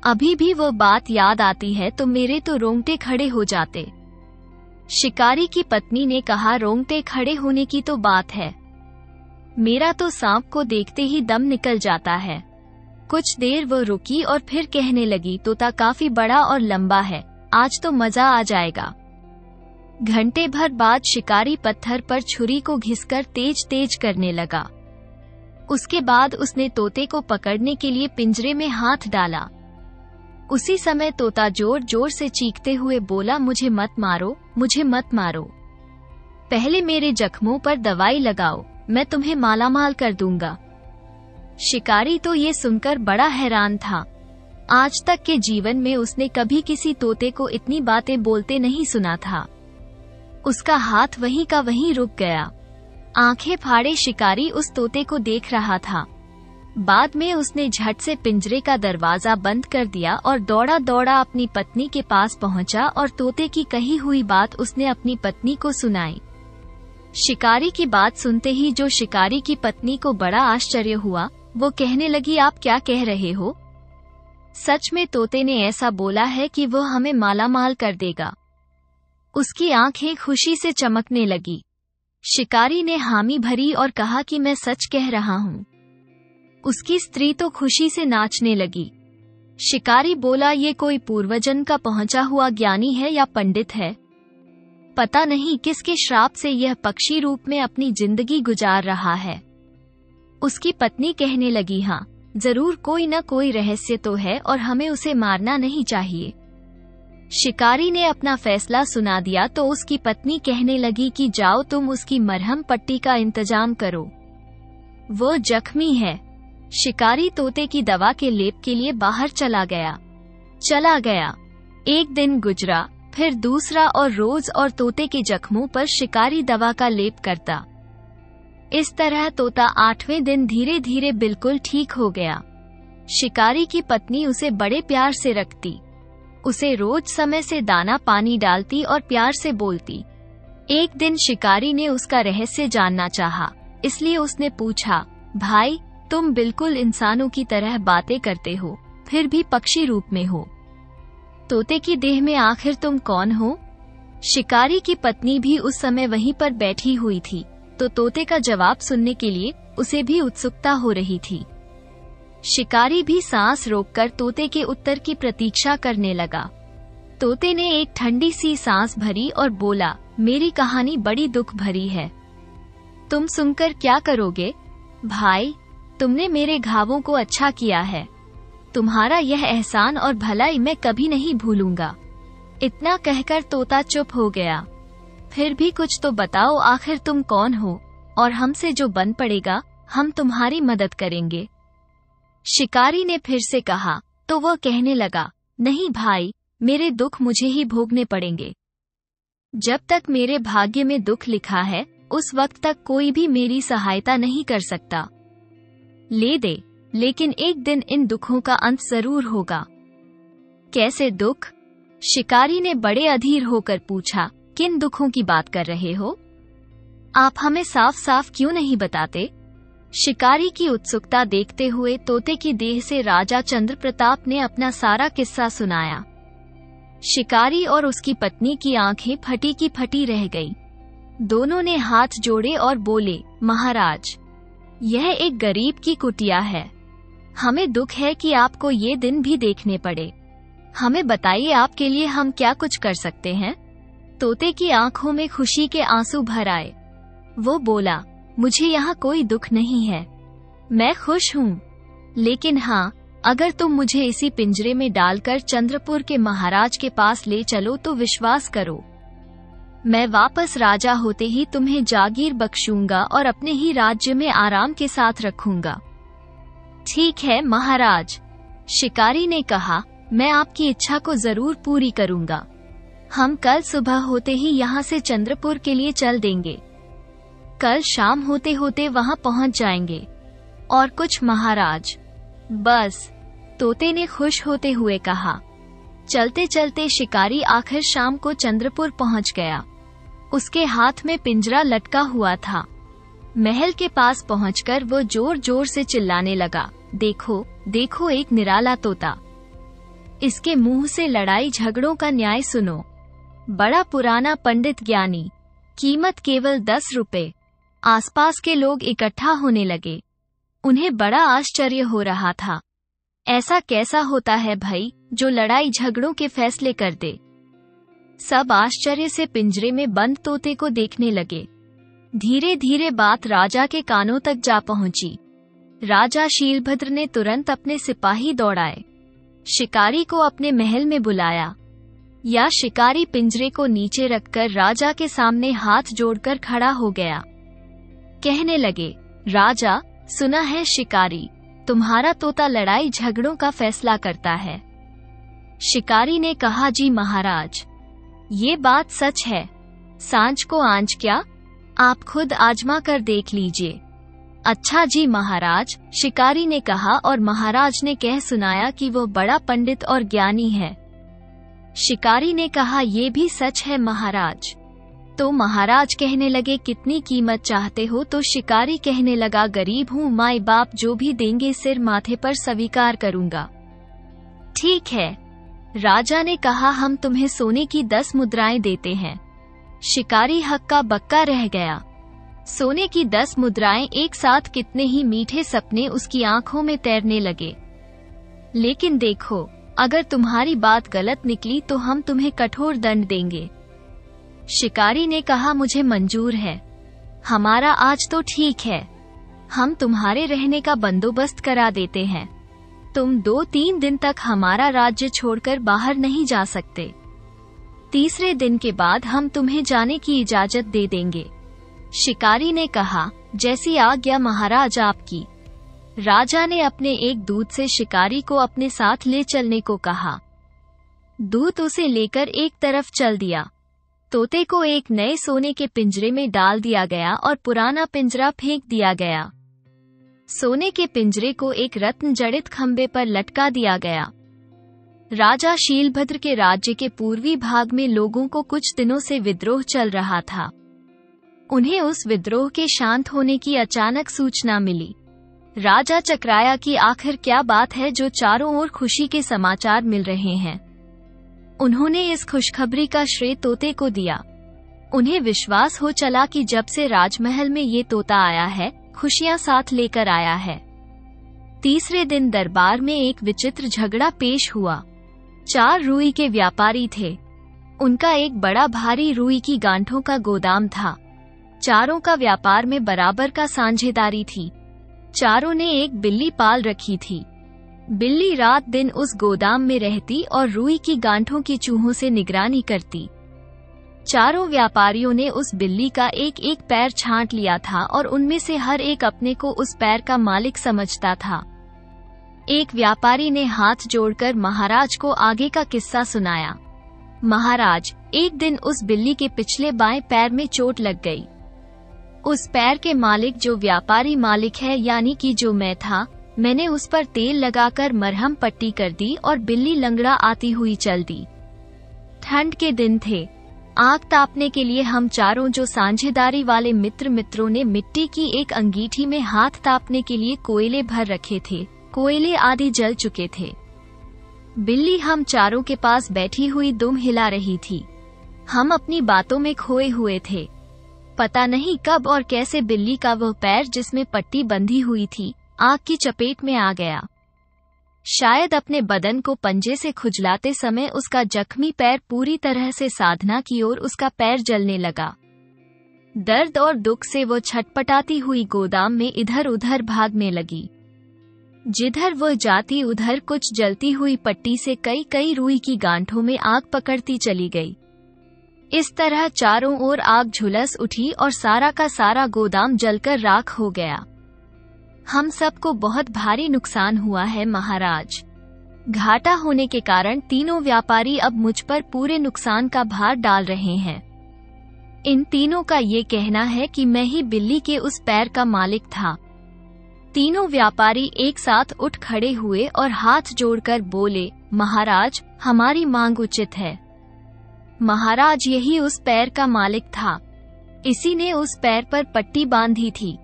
अभी भी वो बात याद आती है तो मेरे तो रोंगटे खड़े हो जाते। शिकारी की पत्नी ने कहा, रोंगटे खड़े होने की तो बात है, मेरा तो सांप को देखते ही दम निकल जाता है। कुछ देर वो रुकी और फिर कहने लगी, तोता काफी बड़ा और लंबा है, आज तो मजा आ जाएगा। घंटे भर बाद शिकारी पत्थर पर छुरी को घिसकर तेज तेज करने लगा। उसके बाद उसने तोते को पकड़ने के लिए पिंजरे में हाथ डाला। उसी समय तोता जोर जोर से चीखते हुए बोला, मुझे मत मारो, मुझे मत मारो, पहले मेरे जख्मों पर दवाई लगाओ, मैं तुम्हें मालामाल कर दूंगा। शिकारी तो ये सुनकर बड़ा हैरान था। आज तक के जीवन में उसने कभी किसी तोते को इतनी बातें बोलते नहीं सुना था। उसका हाथ वहीं का वहीं रुक गया। आंखें फाड़े शिकारी उस तोते को देख रहा था। बाद में उसने झट से पिंजरे का दरवाजा बंद कर दिया और दौड़ा दौड़ा अपनी पत्नी के पास पहुंचा और तोते की कही हुई बात उसने अपनी पत्नी को सुनाई। शिकारी की बात सुनते ही जो शिकारी की पत्नी को बड़ा आश्चर्य हुआ, वो कहने लगी, आप क्या कह रहे हो? सच में तोते ने ऐसा बोला है कि वो हमें मालामाल कर देगा। उसकी आंखें खुशी से चमकने लगी। शिकारी ने हामी भरी और कहा कि मैं सच कह रहा हूँ। उसकी स्त्री तो खुशी से नाचने लगी। शिकारी बोला, ये कोई पूर्वजन्म का पहुंचा हुआ ज्ञानी है या पंडित है, पता नहीं किसके श्राप से यह पक्षी रूप में अपनी जिंदगी गुजार रहा है। उसकी पत्नी कहने लगी, हाँ, जरूर कोई न कोई रहस्य तो है और हमें उसे मारना नहीं चाहिए। शिकारी ने अपना फैसला सुना दिया तो उसकी पत्नी कहने लगी कि जाओ तुम उसकी मरहम पट्टी का इंतजाम करो, वो जख्मी है। शिकारी तोते की दवा के लेप के लिए बाहर चला गया। एक दिन गुजरा, फिर दूसरा और रोज और तोते के जख्मों पर शिकारी दवा का लेप करता। इस तरह तोता 8वें दिन धीरे धीरे बिल्कुल ठीक हो गया। शिकारी की पत्नी उसे बड़े प्यार से रखती, उसे रोज समय से दाना पानी डालती और प्यार से बोलती। एक दिन शिकारी ने उसका रहस्य जानना चाहा, इसलिए उसने पूछा, भाई, तुम बिल्कुल इंसानों की तरह बातें करते हो, फिर भी पक्षी रूप में हो, तोते की देह में आखिर तुम कौन हो? शिकारी की पत्नी भी उस समय वहीं पर बैठी हुई थी, तो तोते का जवाब सुनने के लिए उसे भी उत्सुकता हो रही थी। शिकारी भी सांस रोककर तोते के उत्तर की प्रतीक्षा करने लगा। तोते ने एक ठंडी सी सांस भरी और बोला, मेरी कहानी बड़ी दुख भरी है, तुम सुनकर क्या करोगे? भाई, तुमने मेरे घावों को अच्छा किया है, तुम्हारा यह एहसान और भलाई मैं कभी नहीं भूलूंगा। इतना कहकर तोता चुप हो गया। फिर भी कुछ तो बताओ, आखिर तुम कौन हो और हमसे जो बन पड़ेगा हम तुम्हारी मदद करेंगे। शिकारी ने फिर से कहा तो वह कहने लगा, नहीं भाई, मेरे दुख मुझे ही भोगने पड़ेंगे। जब तक मेरे भाग्य में दुख लिखा है, उस वक्त तक कोई भी मेरी सहायता नहीं कर सकता। ले दे, लेकिन एक दिन इन दुखों का अंत जरूर होगा। कैसे दुख? शिकारी ने बड़े अधीर होकर पूछा। किन दुखों की बात कर रहे हो? आप हमें साफ साफ क्यों नहीं बताते? शिकारी की उत्सुकता देखते हुए तोते की देह से राजा चंद्र प्रताप ने अपना सारा किस्सा सुनाया। शिकारी और उसकी पत्नी की आंखें फटी की फटी रह गईं। दोनों ने हाथ जोड़े और बोले, महाराज, यह एक गरीब की कुटिया है। हमें दुख है कि आपको ये दिन भी देखने पड़े। हमें बताइए, आपके लिए हम क्या कुछ कर सकते हैं? तोते की आंखों में खुशी के आंसू भर आए। वो बोला, मुझे यहाँ कोई दुख नहीं है, मैं खुश हूँ। लेकिन हाँ, अगर तुम मुझे इसी पिंजरे में डालकर चंद्रपुर के महाराज के पास ले चलो तो विश्वास करो, मैं वापस राजा होते ही तुम्हें जागीर बख्शूंगा और अपने ही राज्य में आराम के साथ रखूंगा। ठीक है महाराज, शिकारी ने कहा, मैं आपकी इच्छा को जरूर पूरी करूंगा। हम कल सुबह होते ही यहाँ से चंद्रपुर के लिए चल देंगे। कल शाम होते होते वहाँ पहुँच जाएंगे। और कुछ महाराज? बस, तोते ने खुश होते हुए कहा। चलते चलते शिकारी आखिर शाम को चंद्रपुर पहुँच गया। उसके हाथ में पिंजरा लटका हुआ था। महल के पास पहुंचकर वो जोर जोर से चिल्लाने लगा, देखो देखो, एक निराला तोता। इसके मुंह से लड़ाई झगड़ों का न्याय सुनो। बड़ा पुराना पंडित ज्ञानी, कीमत केवल 10 रुपए। आसपास के लोग इकट्ठा होने लगे। उन्हें बड़ा आश्चर्य हो रहा था। ऐसा कैसा होता है भाई, जो लड़ाई झगड़ों के फैसले कर दे? सब आश्चर्य से पिंजरे में बंद तोते को देखने लगे। धीरे धीरे बात राजा के कानों तक जा पहुंची। राजा शीलभद्र ने तुरंत अपने सिपाही दौड़ाए, शिकारी को अपने महल में बुलाया। या शिकारी पिंजरे को नीचे रखकर राजा के सामने हाथ जोड़कर खड़ा हो गया। कहने लगे, राजा, सुना है शिकारी, तुम्हारा तोता लड़ाई झगड़ों का फैसला करता है। शिकारी ने कहा, जी महाराज, ये बात सच है। सांझ को आंच क्या, आप खुद आजमा कर देख लीजिए। अच्छा जी महाराज, शिकारी ने कहा, और महाराज ने कह सुनाया कि वो बड़ा पंडित और ज्ञानी है। शिकारी ने कहा, ये भी सच है महाराज। तो महाराज कहने लगे, कितनी कीमत चाहते हो? तो शिकारी कहने लगा, गरीब हूँ, माई बाप जो भी देंगे सिर माथे पर स्वीकार करूँगा। ठीक है, राजा ने कहा, हम तुम्हें सोने की 10 मुद्राएं देते हैं। शिकारी हक्का बक्का रह गया। सोने की 10 मुद्राएं एक साथ, कितने ही मीठे सपने उसकी आंखों में तैरने लगे। लेकिन देखो, अगर तुम्हारी बात गलत निकली तो हम तुम्हें कठोर दंड देंगे। शिकारी ने कहा, मुझे मंजूर है। हमारा आज तो ठीक है, हम तुम्हारे रहने का बंदोबस्त करा देते हैं। तुम 2-3 दिन तक हमारा राज्य छोड़कर बाहर नहीं जा सकते। तीसरे दिन के बाद हम तुम्हें जाने की इजाजत दे देंगे। शिकारी ने कहा, जैसी आज्ञा महाराज आपकी। राजा ने अपने एक दूत से शिकारी को अपने साथ ले चलने को कहा। दूत उसे लेकर एक तरफ चल दिया। तोते को एक नए सोने के पिंजरे में डाल दिया गया और पुराना पिंजरा फेंक दिया गया। सोने के पिंजरे को एक रत्न जड़ित खंबे पर लटका दिया गया। राजा शीलभद्र के राज्य के पूर्वी भाग में लोगों को कुछ दिनों से विद्रोह चल रहा था। उन्हें उस विद्रोह के शांत होने की अचानक सूचना मिली। राजा चकराया कि आखिर क्या बात है जो चारों ओर खुशी के समाचार मिल रहे हैं। उन्होंने इस खुशखबरी का श्रेय तोते को दिया। उन्हें विश्वास हो चला कि जब से राजमहल में ये तोता आया है, खुशियां साथ लेकर आया है। तीसरे दिन दरबार में एक विचित्र झगड़ा पेश हुआ। 4 रुई के व्यापारी थे। उनका एक बड़ा भारी रुई की गांठों का गोदाम था। चारों का व्यापार में बराबर का साझेदारी थी। चारों ने एक बिल्ली पाल रखी थी। बिल्ली रात दिन उस गोदाम में रहती और रुई की गांठों की चूहों से निगरानी करती। चारों व्यापारियों ने उस बिल्ली का एक एक पैर छांट लिया था और उनमें से हर एक अपने को उस पैर का मालिक समझता था। एक व्यापारी ने हाथ जोड़कर महाराज को आगे का किस्सा सुनाया। महाराज, एक दिन उस बिल्ली के पिछले बाएं पैर में चोट लग गई। उस पैर के मालिक जो व्यापारी मालिक है यानी कि जो मैं था, मैंने उस पर तेल लगाकर मरहम पट्टी कर दी और बिल्ली लंगड़ा आती हुई चल दी। ठंड के दिन थे। आग तापने के लिए हम चारों जो साझेदारी वाले मित्रों ने मिट्टी की एक अंगीठी में हाथ तापने के लिए कोयले भर रखे थे। कोयले आदि जल चुके थे। बिल्ली हम चारों के पास बैठी हुई दुम हिला रही थी। हम अपनी बातों में खोए हुए थे। पता नहीं कब और कैसे बिल्ली का वह पैर जिसमें पट्टी बंधी हुई थी, आग की चपेट में आ गया। शायद अपने बदन को पंजे से खुजलाते समय उसका जख्मी पैर पूरी तरह से साधना की ओर उसका पैर जलने लगा। दर्द और दुख से वो छटपटाती हुई गोदाम में इधर उधर भागने लगी। जिधर वह जाती उधर कुछ जलती हुई पट्टी से कई रुई की गांठों में आग पकड़ती चली गई। इस तरह चारों ओर आग झुलस उठी और सारा का सारा गोदाम जलकर राख हो गया। हम सबको बहुत भारी नुकसान हुआ है महाराज। घाटा होने के कारण तीनों व्यापारी अब मुझ पर पूरे नुकसान का भार डाल रहे हैं। इन तीनों का ये कहना है कि मैं ही बिल्ली के उस पैर का मालिक था। तीनों व्यापारी एक साथ उठ खड़े हुए और हाथ जोड़कर बोले, महाराज, हमारी मांग उचित है। महाराज, यही उस पैर का मालिक था। इसी ने उस पैर पर पट्टी बांधी थी।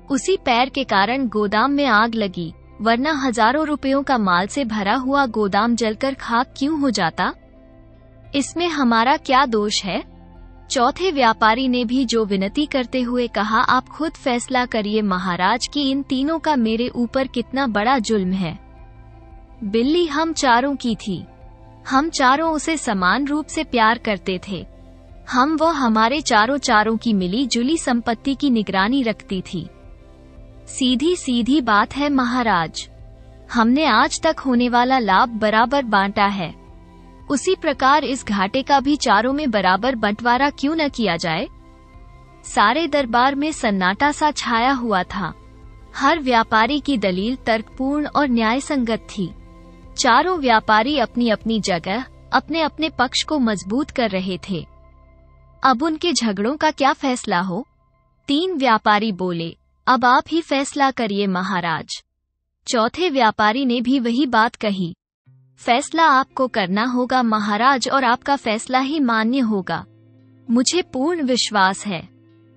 उसी पैर के कारण गोदाम में आग लगी, वरना हजारों रुपयों का माल से भरा हुआ गोदाम जलकर खाक क्यों हो जाता? इसमें हमारा क्या दोष है? चौथे व्यापारी ने भी जो विनती करते हुए कहा, आप खुद फैसला करिए महाराज कि इन तीनों का मेरे ऊपर कितना बड़ा जुल्म है। बिल्ली हम चारों की थी। हम चारों उसे समान रूप से प्यार करते थे। वो हमारे चारों की मिली जुली संपत्ति की निगरानी रखती थी। सीधी सीधी बात है महाराज। हमने आज तक होने वाला लाभ बराबर बांटा है। उसी प्रकार इस घाटे का भी चारों में बराबर बंटवारा क्यों न किया जाए? सारे दरबार में सन्नाटा सा छाया हुआ था। हर व्यापारी की दलील तर्कपूर्ण और न्यायसंगत थी। चारों व्यापारी अपनी अपनी जगह अपने अपने पक्ष को मजबूत कर रहे थे। अब उनके झगड़ों का क्या फैसला हो? तीन व्यापारी बोले, अब आप ही फैसला करिए महाराज। चौथे व्यापारी ने भी वही बात कही, फैसला आपको करना होगा महाराज, और आपका फैसला ही मान्य होगा। मुझे पूर्ण विश्वास है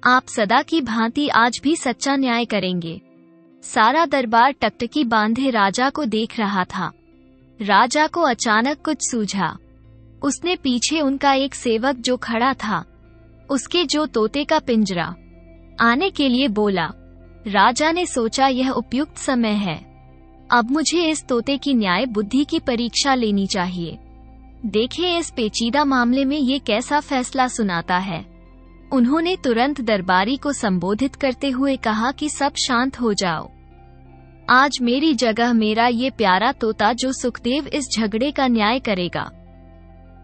आप सदा की भांति आज भी सच्चा न्याय करेंगे। सारा दरबार टकटकी बांधे राजा को देख रहा था। राजा को अचानक कुछ सूझा। उसने पीछे उनका एक सेवक जो खड़ा था, उसके जो तोते का पिंजरा आने के लिए बोला। राजा ने सोचा, यह उपयुक्त समय है। अब मुझे इस तोते की न्याय बुद्धि की परीक्षा लेनी चाहिए। देखें इस पेचीदा मामले में ये कैसा फैसला सुनाता है। उन्होंने तुरंत दरबारी को संबोधित करते हुए कहा कि सब शांत हो जाओ। आज मेरी जगह मेरा ये प्यारा तोता जो सुखदेव इस झगड़े का न्याय करेगा।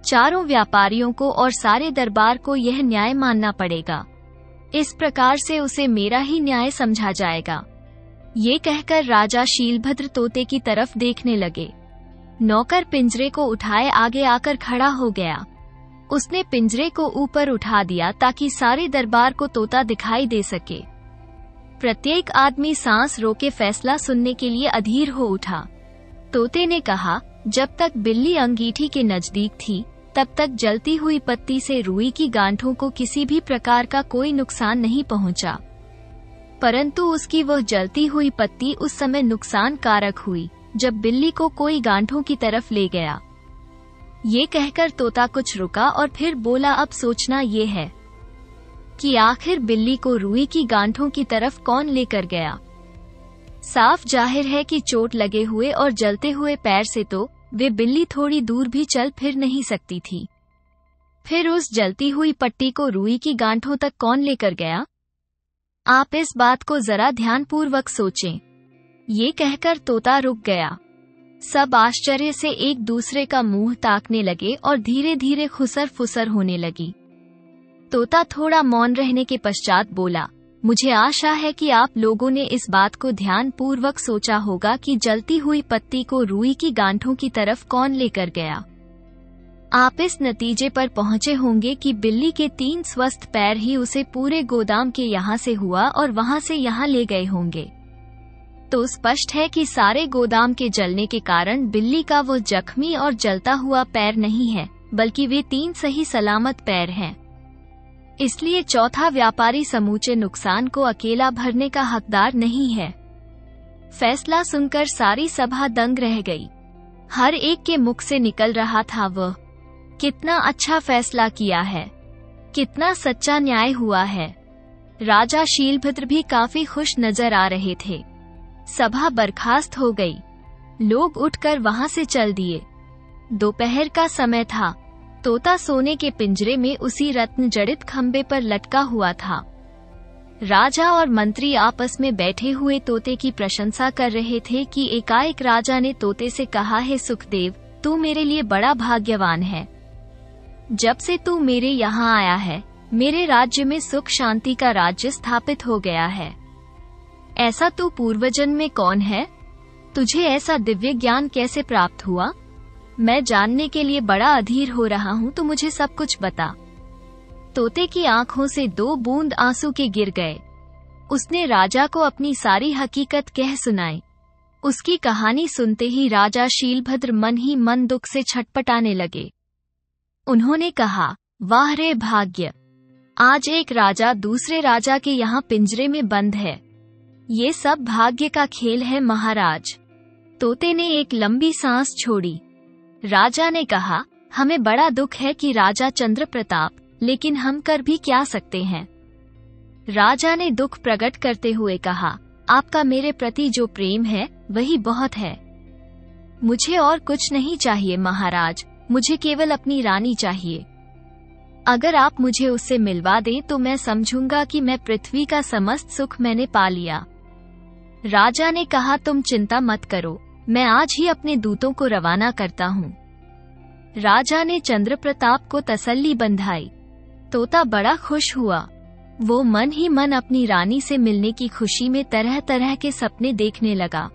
चारों व्यापारियों को और सारे दरबार को यह न्याय मानना पड़ेगा। इस प्रकार से उसे मेरा ही न्याय समझा जाएगा। ये कहकर राजा शीलभद्र तोते की तरफ देखने लगे। नौकर पिंजरे को उठाए आगे आकर खड़ा हो गया। उसने पिंजरे को ऊपर उठा दिया ताकि सारे दरबार को तोता दिखाई दे सके। प्रत्येक आदमी सांस रोके फैसला सुनने के लिए अधीर हो उठा। तोते ने कहा, जब तक बिल्ली अंगीठी के नजदीक थी तब तक जलती हुई पत्ती से रुई की गांठों को किसी भी प्रकार का कोई नुकसान नहीं पहुंचा, परंतु उसकी वह जलती हुई पत्ती उस समय नुकसान कारक हुई जब बिल्ली को कोई गांठों की तरफ ले गया। ये कहकर तोता कुछ रुका और फिर बोला, अब सोचना ये है कि आखिर बिल्ली को रुई की गांठों की तरफ कौन लेकर गया। साफ जाहिर है कि चोट लगे हुए और जलते हुए पैर से तो वे बिल्ली थोड़ी दूर भी चल फिर नहीं सकती थी। फिर उस जलती हुई पट्टी को रुई की गांठों तक कौन लेकर गया? आप इस बात को जरा ध्यानपूर्वक सोचें। ये कहकर तोता रुक गया। सब आश्चर्य से एक दूसरे का मुंह ताकने लगे और धीरे धीरे खुसर फुसर होने लगी। तोता थोड़ा मौन रहने के पश्चात बोला, मुझे आशा है कि आप लोगों ने इस बात को ध्यान पूर्वक सोचा होगा कि जलती हुई पत्ती को रुई की गांठों की तरफ कौन लेकर गया। आप इस नतीजे पर पहुंचे होंगे कि बिल्ली के 3 स्वस्थ पैर ही उसे पूरे गोदाम के यहाँ से हुआ और वहाँ से यहाँ ले गए होंगे। तो स्पष्ट है कि सारे गोदाम के जलने के कारण बिल्ली का वो जख्मी और जलता हुआ पैर नहीं है, बल्कि वे 3 सही सलामत पैर हैं। इसलिए चौथा व्यापारी समूचे नुकसान को अकेला भरने का हकदार नहीं है। फैसला सुनकर सारी सभा दंग रह गई। हर एक के मुख से निकल रहा था, वह कितना अच्छा फैसला किया है, कितना सच्चा न्याय हुआ है। राजा शीलभद्र भी काफी खुश नजर आ रहे थे। सभा बर्खास्त हो गई। लोग उठकर वहां से चल दिए। दोपहर का समय था। तोता सोने के पिंजरे में उसी रत्न जड़ित खंबे पर लटका हुआ था। राजा और मंत्री आपस में बैठे हुए तोते की प्रशंसा कर रहे थे कि एकाएक राजा ने तोते से कहा, है सुखदेव, तू मेरे लिए बड़ा भाग्यवान है। जब से तू मेरे यहाँ आया है, मेरे राज्य में सुख शांति का राज्य स्थापित हो गया है। ऐसा तू पूर्वजन्म में कौन है? तुझे ऐसा दिव्य ज्ञान कैसे प्राप्त हुआ? मैं जानने के लिए बड़ा अधीर हो रहा हूँ, तो मुझे सब कुछ बता। तोते की आंखों से 2 बूंद आंसू के गिर गए। उसने राजा को अपनी सारी हकीकत कह सुनाई। उसकी कहानी सुनते ही राजा शीलभद्र मन ही मन दुख से छटपटाने लगे। उन्होंने कहा, वाह रे भाग्य! आज एक राजा दूसरे राजा के यहाँ पिंजरे में बंद है। ये सब भाग्य का खेल है महाराज। तोते ने एक लंबी सांस छोड़ी। राजा ने कहा, हमें बड़ा दुख है कि राजा चंद्र प्रताप, लेकिन हम कर भी क्या सकते हैं। राजा ने दुख प्रकट करते हुए कहा, आपका मेरे प्रति जो प्रेम है वही बहुत है। मुझे और कुछ नहीं चाहिए महाराज, मुझे केवल अपनी रानी चाहिए। अगर आप मुझे उससे मिलवा दें तो मैं समझूंगा कि मैं पृथ्वी का समस्त सुख मैंने पा लिया। राजा ने कहा, तुम चिंता मत करो, मैं आज ही अपने दूतों को रवाना करता हूँ। राजा ने चंद्र प्रताप को तसल्ली बंधाई। तोता बड़ा खुश हुआ। वो मन ही मन अपनी रानी से मिलने की खुशी में तरह तरह के सपने देखने लगा।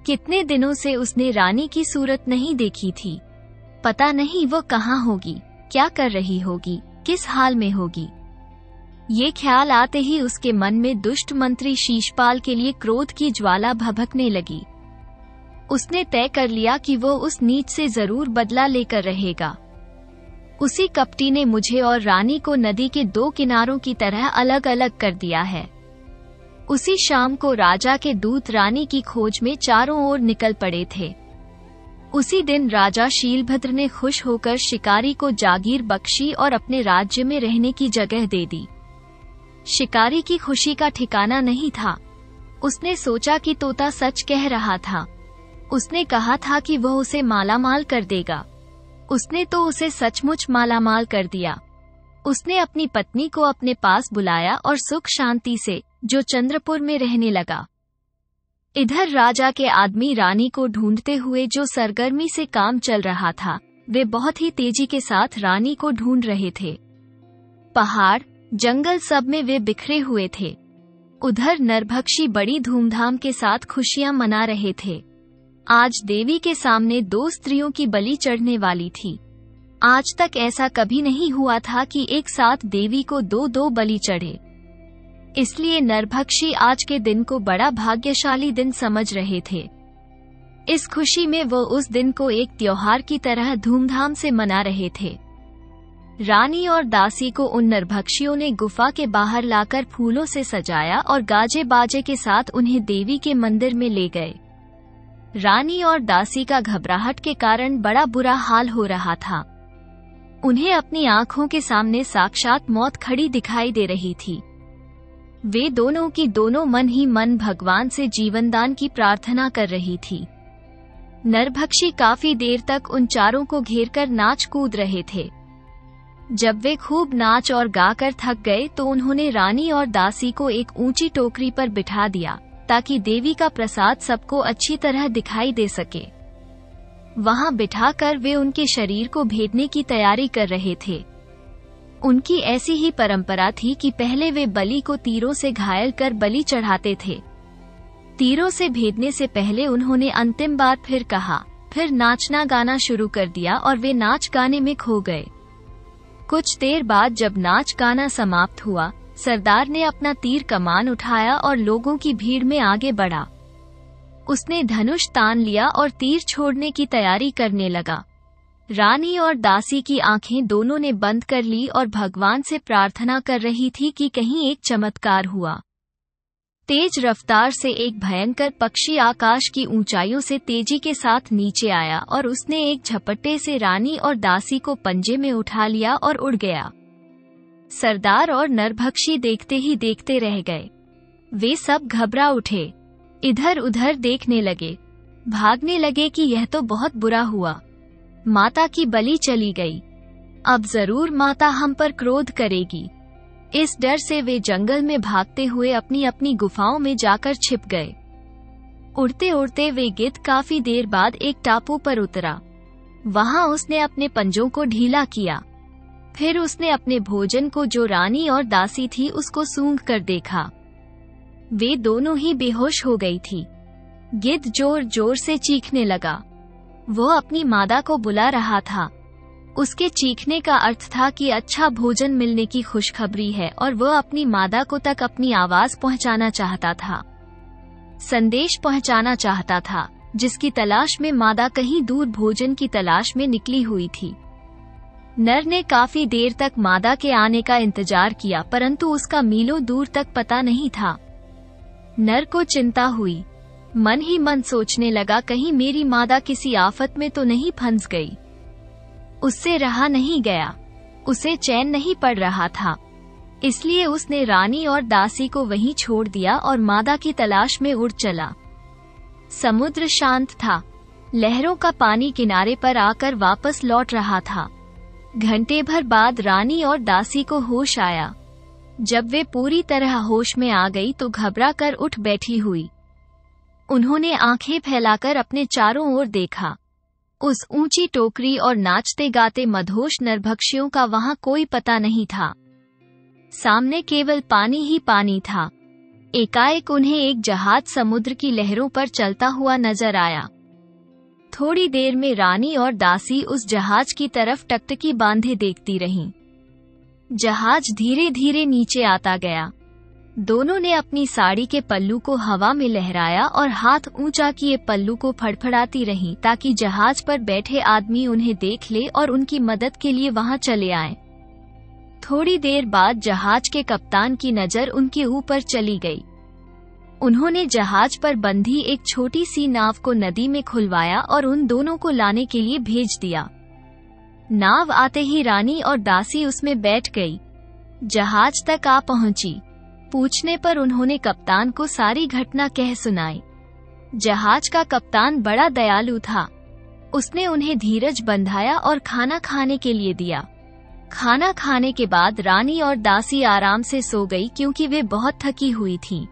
कितने दिनों से उसने रानी की सूरत नहीं देखी थी। पता नहीं वो कहाँ होगी, क्या कर रही होगी, किस हाल में होगी। ये ख्याल आते ही उसके मन में दुष्ट मंत्री शीशपाल के लिए क्रोध की ज्वाला भभकने लगी। उसने तय कर लिया कि वो उस नीच से जरूर बदला लेकर रहेगा। उसी कपटी ने मुझे और रानी को नदी के 2 किनारों की तरह अलग अलग कर दिया है। उसी शाम को राजा के दूत रानी की खोज में चारों ओर निकल पड़े थे। उसी दिन राजा शीलभद्र ने खुश होकर शिकारी को जागीर बख्शी और अपने राज्य में रहने की जगह दे दी। शिकारी की खुशी का ठिकाना नहीं था। उसने सोचा कि तोता सच कह रहा था। उसने कहा था कि वह उसे मालामाल कर देगा। उसने तो उसे सचमुच मालामाल कर दिया। उसने अपनी पत्नी को अपने पास बुलाया और सुख शांति से जो चंद्रपुर में रहने लगा। इधर राजा के आदमी रानी को ढूंढते हुए जो सरगर्मी से काम चल रहा था, वे बहुत ही तेजी के साथ रानी को ढूंढ रहे थे। पहाड़, जंगल सब में वे बिखरे हुए थे। उधर नरभक्षी बड़ी धूमधाम के साथ खुशियां मना रहे थे। आज देवी के सामने 2 स्त्रियों की बलि चढ़ने वाली थी। आज तक ऐसा कभी नहीं हुआ था कि एक साथ देवी को 2-2 बलि चढ़े। इसलिए नरभक्षी आज के दिन को बड़ा भाग्यशाली दिन समझ रहे थे। इस खुशी में वो उस दिन को एक त्योहार की तरह धूमधाम से मना रहे थे। रानी और दासी को उन नरभक्षियों ने गुफा के बाहर लाकर फूलों से सजाया और गाजे बाजे के साथ उन्हें देवी के मंदिर में ले गए। रानी और दासी का घबराहट के कारण बड़ा बुरा हाल हो रहा था। उन्हें अपनी आंखों के सामने साक्षात मौत खड़ी दिखाई दे रही थी। वे दोनों की दोनों मन ही मन भगवान से जीवनदान की प्रार्थना कर रही थी। नरभक्षी काफी देर तक उन चारों को घेरकर नाच कूद रहे थे। जब वे खूब नाच और गाकर थक गए तो उन्होंने रानी और दासी को एक ऊंची टोकरी पर बिठा दिया ताकि देवी का प्रसाद सबको अच्छी तरह दिखाई दे सके। वहां बिठाकर वे उनके शरीर को भेदने की तैयारी कर रहे थे। उनकी ऐसी ही परंपरा थी कि पहले वे बलि को तीरों से घायल कर बलि चढ़ाते थे। तीरों से भेदने से पहले उन्होंने अंतिम बार फिर कहा, फिर नाचना गाना शुरू कर दिया और वे नाच गाने में खो गए। कुछ देर बाद जब नाच गाना समाप्त हुआ, सरदार ने अपना तीर कमान उठाया और लोगों की भीड़ में आगे बढ़ा। उसने धनुष तान लिया और तीर छोड़ने की तैयारी करने लगा। रानी और दासी की आंखें दोनों ने बंद कर ली और भगवान से प्रार्थना कर रही थी कि कहीं एक चमत्कार हुआ। तेज रफ्तार से एक भयंकर पक्षी आकाश की ऊंचाइयों से तेजी के साथ नीचे आया और उसने एक झपट्टे से रानी और दासी को पंजे में उठा लिया और उड़ गया। सरदार और नरभक्षी देखते ही देखते रह गए। वे सब घबरा उठे, इधर उधर देखने लगे, भागने लगे कि यह तो बहुत बुरा हुआ, माता की बलि चली गई, अब जरूर माता हम पर क्रोध करेगी। इस डर से वे जंगल में भागते हुए अपनी अपनी गुफाओं में जाकर छिप गए। उड़ते उड़ते वे गिद्ध काफी देर बाद एक टापू पर उतरा। वहां उसने अपने पंजों को ढीला किया। फिर उसने अपने भोजन को, जो रानी और दासी थी, उसको सूंघ कर देखा। वे दोनों ही बेहोश हो गई थी। गिद्ध जोर जोर से चीखने लगा। वो अपनी मादा को बुला रहा था। उसके चीखने का अर्थ था कि अच्छा भोजन मिलने की खुशखबरी है और वह अपनी मादा को तक अपनी आवाज पहुंचाना चाहता था, संदेश पहुंचाना चाहता था, जिसकी तलाश में मादा कहीं दूर भोजन की तलाश में निकली हुई थी। नर ने काफी देर तक मादा के आने का इंतजार किया, परंतु उसका मीलों दूर तक पता नहीं था। नर को चिंता हुई। मन ही मन सोचने लगा, कहीं मेरी मादा किसी आफत में तो नहीं फंस गई। उससे रहा नहीं गया, उसे चैन नहीं पड़ रहा था, इसलिए उसने रानी और दासी को वहीं छोड़ दिया और मादा की तलाश में उड़ चला। समुद्र शांत था। लहरों का पानी किनारे पर आकर वापस लौट रहा था। घंटे भर बाद रानी और दासी को होश आया। जब वे पूरी तरह होश में आ गई तो घबरा कर उठ बैठी हुई। उन्होंने आंखें फैलाकर अपने चारों ओर देखा। उस ऊंची टोकरी और नाचते गाते मदहोश नरभक्षियों का वहां कोई पता नहीं था। सामने केवल पानी ही पानी था। एकाएक उन्हें एक जहाज समुद्र की लहरों पर चलता हुआ नजर आया। थोड़ी देर में रानी और दासी उस जहाज की तरफ टकटकी बांधे देखती रहीं। जहाज धीरे धीरे नीचे आता गया। दोनों ने अपनी साड़ी के पल्लू को हवा में लहराया और हाथ ऊंचा किए पल्लू को फड़फड़ाती रहीं, ताकि जहाज पर बैठे आदमी उन्हें देख ले और उनकी मदद के लिए वहां चले आएं। थोड़ी देर बाद जहाज के कप्तान की नजर उनके ऊपर चली गई। उन्होंने जहाज पर बंधी एक छोटी सी नाव को नदी में खुलवाया और उन दोनों को लाने के लिए भेज दिया। नाव आते ही रानी और दासी उसमें बैठ गई। जहाज तक आ पहुंची। पूछने पर उन्होंने कप्तान को सारी घटना कह सुनाई। जहाज का कप्तान बड़ा दयालु था। उसने उन्हें धीरज बंधाया और खाना खाने के लिए दिया। खाना खाने के बाद रानी और दासी आराम से सो गई, क्योंकि वे बहुत थकी हुई थीं।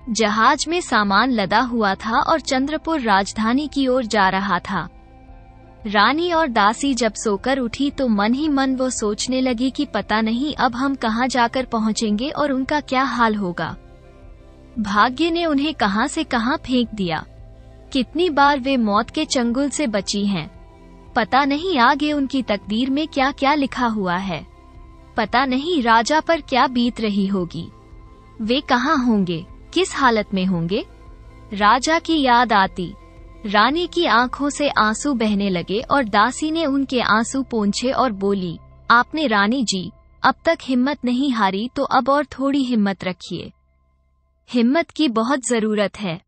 जहाज में सामान लदा हुआ था और चंद्रपुर राजधानी की ओर जा रहा था। रानी और दासी जब सोकर उठी तो मन ही मन वो सोचने लगी कि पता नहीं अब हम कहाँ जाकर पहुँचेंगे और उनका क्या हाल होगा। भाग्य ने उन्हें कहाँ से कहाँ फेंक दिया। कितनी बार वे मौत के चंगुल से बची हैं। पता नहीं आगे उनकी तकदीर में क्या क्या लिखा हुआ है। पता नहीं राजा पर क्या बीत रही होगी। वे कहाँ होंगे, किस हालत में होंगे। राजा की याद आती। रानी की आंखों से आंसू बहने लगे और दासी ने उनके आंसू पोंछे और बोली, आपने रानी जी अब तक हिम्मत नहीं हारी, तो अब और थोड़ी हिम्मत रखिए। हिम्मत की बहुत जरूरत है।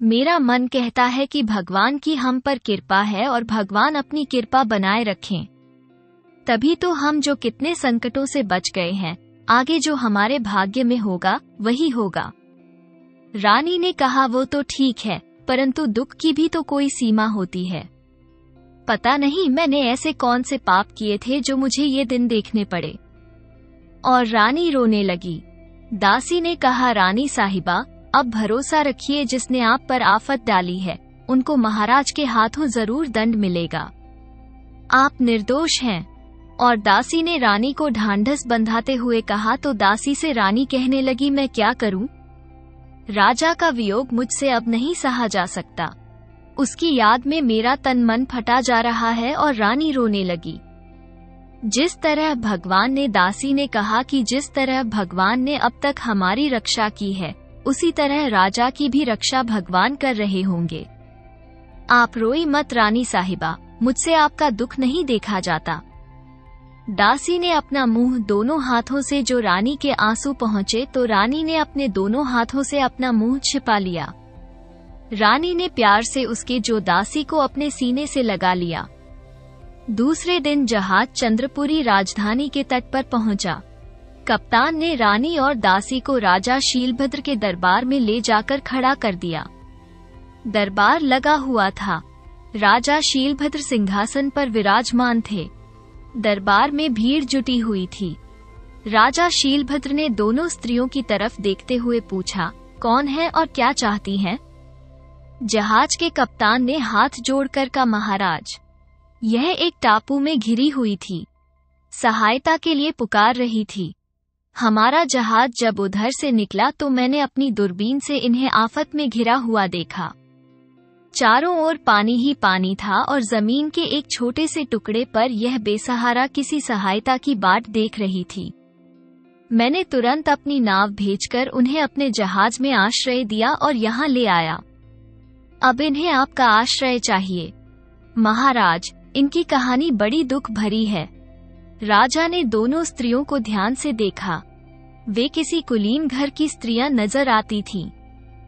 मेरा मन कहता है कि भगवान की हम पर कृपा है और भगवान अपनी कृपा बनाए रखें। तभी तो हम जो कितने संकटों से बच गए हैं, आगे जो हमारे भाग्य में होगा वही होगा। रानी ने कहा, वो तो ठीक है, परंतु दुख की भी तो कोई सीमा होती है। पता नहीं मैंने ऐसे कौन से पाप किए थे जो मुझे ये दिन देखने पड़े। और रानी रोने लगी। दासी ने कहा, रानी साहिबा अब भरोसा रखिए, जिसने आप पर आफत डाली है उनको महाराज के हाथों जरूर दंड मिलेगा। आप निर्दोष हैं। और दासी ने रानी को ढांढस बंधाते हुए कहा तो दासी से रानी कहने लगी, मैं क्या करूं? राजा का वियोग मुझसे अब नहीं सहा जा सकता। उसकी याद में मेरा तन मन फटा जा रहा है। और रानी रोने लगी। जिस तरह भगवान ने, दासी ने कहा कि जिस तरह भगवान ने अब तक हमारी रक्षा की है, उसी तरह राजा की भी रक्षा भगवान कर रहे होंगे। आप रोई मत रानी साहिबा, मुझसे आपका दुख नहीं देखा जाता। दासी ने अपना मुंह दोनों हाथों से, जो रानी के आंसू पहुंचे तो रानी ने अपने दोनों हाथों से अपना मुंह छिपा लिया। रानी ने प्यार से उसके जो दासी को अपने सीने से लगा लिया। दूसरे दिन जहाज चंद्रपुरी राजधानी के तट पर पहुंचा। कप्तान ने रानी और दासी को राजा शीलभद्र के दरबार में ले जाकर खड़ा कर दिया। दरबार लगा हुआ था। राजा शीलभद्र सिंहासन पर विराजमान थे। दरबार में भीड़ जुटी हुई थी। राजा शीलभद्र ने दोनों स्त्रियों की तरफ देखते हुए पूछा, कौन है और क्या चाहती हैं? जहाज के कप्तान ने हाथ जोड़कर कहा, महाराज, यह एक टापू में घिरी हुई थी, सहायता के लिए पुकार रही थी। हमारा जहाज जब उधर से निकला तो मैंने अपनी दूरबीन से इन्हें आफत में घिरा हुआ देखा। चारों ओर पानी ही पानी था और जमीन के एक छोटे से टुकड़े पर यह बेसहारा किसी सहायता की बाट देख रही थी। मैंने तुरंत अपनी नाव भेजकर उन्हें अपने जहाज में आश्रय दिया और यहाँ ले आया। अब इन्हें आपका आश्रय चाहिए। महाराज, इनकी कहानी बड़ी दुख भरी है। राजा ने दोनों स्त्रियों को ध्यान से देखा। वे किसी कुलीन घर की स्त्रियां नजर आती थीं।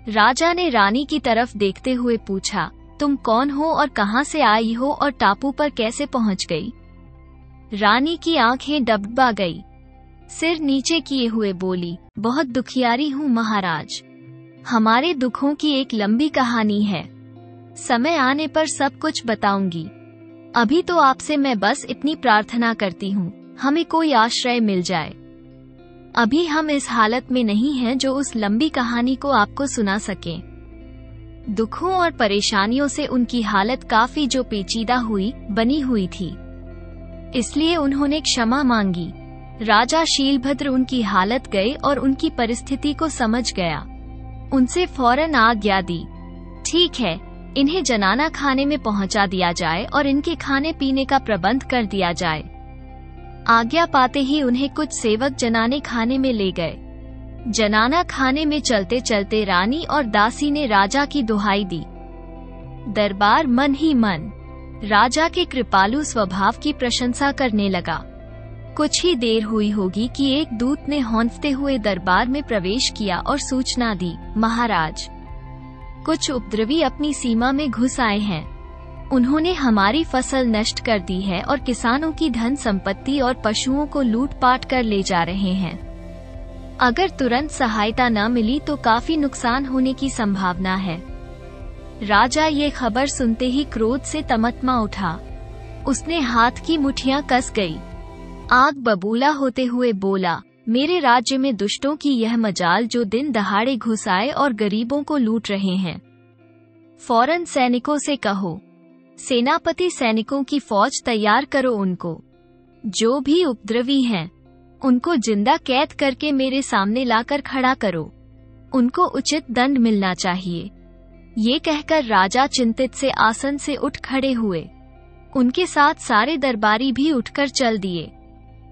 राजा ने रानी की तरफ देखते हुए पूछा, तुम कौन हो और कहां से आई हो और टापू पर कैसे पहुंच गई? रानी की आंखें डबडबा गई। सिर नीचे किए हुए बोली, बहुत दुखियारी हूँ महाराज। हमारे दुखों की एक लंबी कहानी है। समय आने पर सब कुछ बताऊंगी। अभी तो आपसे मैं बस इतनी प्रार्थना करती हूँ, हमें कोई आश्रय मिल जाए। अभी हम इस हालत में नहीं हैं जो उस लंबी कहानी को आपको सुना सकें। दुखों और परेशानियों से उनकी हालत काफी जो पेचीदा हुई बनी हुई थी, इसलिए उन्होंने क्षमा मांगी। राजा शीलभद्र उनकी हालत गए और उनकी परिस्थिति को समझ गया। उनसे फौरन आज्ञा दी, ठीक है, इन्हें जनाना खाने में पहुंचा दिया जाए और इनके खाने पीने का प्रबंध कर दिया जाए। आज्ञा पाते ही उन्हें कुछ सेवक जनाने खाने में ले गए। जनाना खाने में चलते चलते रानी और दासी ने राजा की दुहाई दी। दरबार मन ही मन राजा के कृपालु स्वभाव की प्रशंसा करने लगा। कुछ ही देर हुई होगी कि एक दूत ने हौंफते हुए दरबार में प्रवेश किया और सूचना दी, महाराज, कुछ उपद्रवी अपनी सीमा में घुस आए हैं। उन्होंने हमारी फसल नष्ट कर दी है और किसानों की धन संपत्ति और पशुओं को लूटपाट कर ले जा रहे हैं। अगर तुरंत सहायता न मिली तो काफी नुकसान होने की संभावना है। राजा ये खबर सुनते ही क्रोध से तमतमा उठा। उसने हाथ की मुठ्ठियां कस गई। आग बबूला होते हुए बोला, मेरे राज्य में दुष्टों की यह मजाल जो दिन दहाड़े घुस आए और गरीबों को लूट रहे हैं। फौरन सैनिकों से कहो, सेनापति सैनिकों की फौज तैयार करो। उनको जो भी उपद्रवी हैं, उनको जिंदा कैद करके मेरे सामने लाकर खड़ा करो। उनको उचित दंड मिलना चाहिए। ये कहकर राजा चिंतित से आसन से उठ खड़े हुए। उनके साथ सारे दरबारी भी उठकर चल दिए।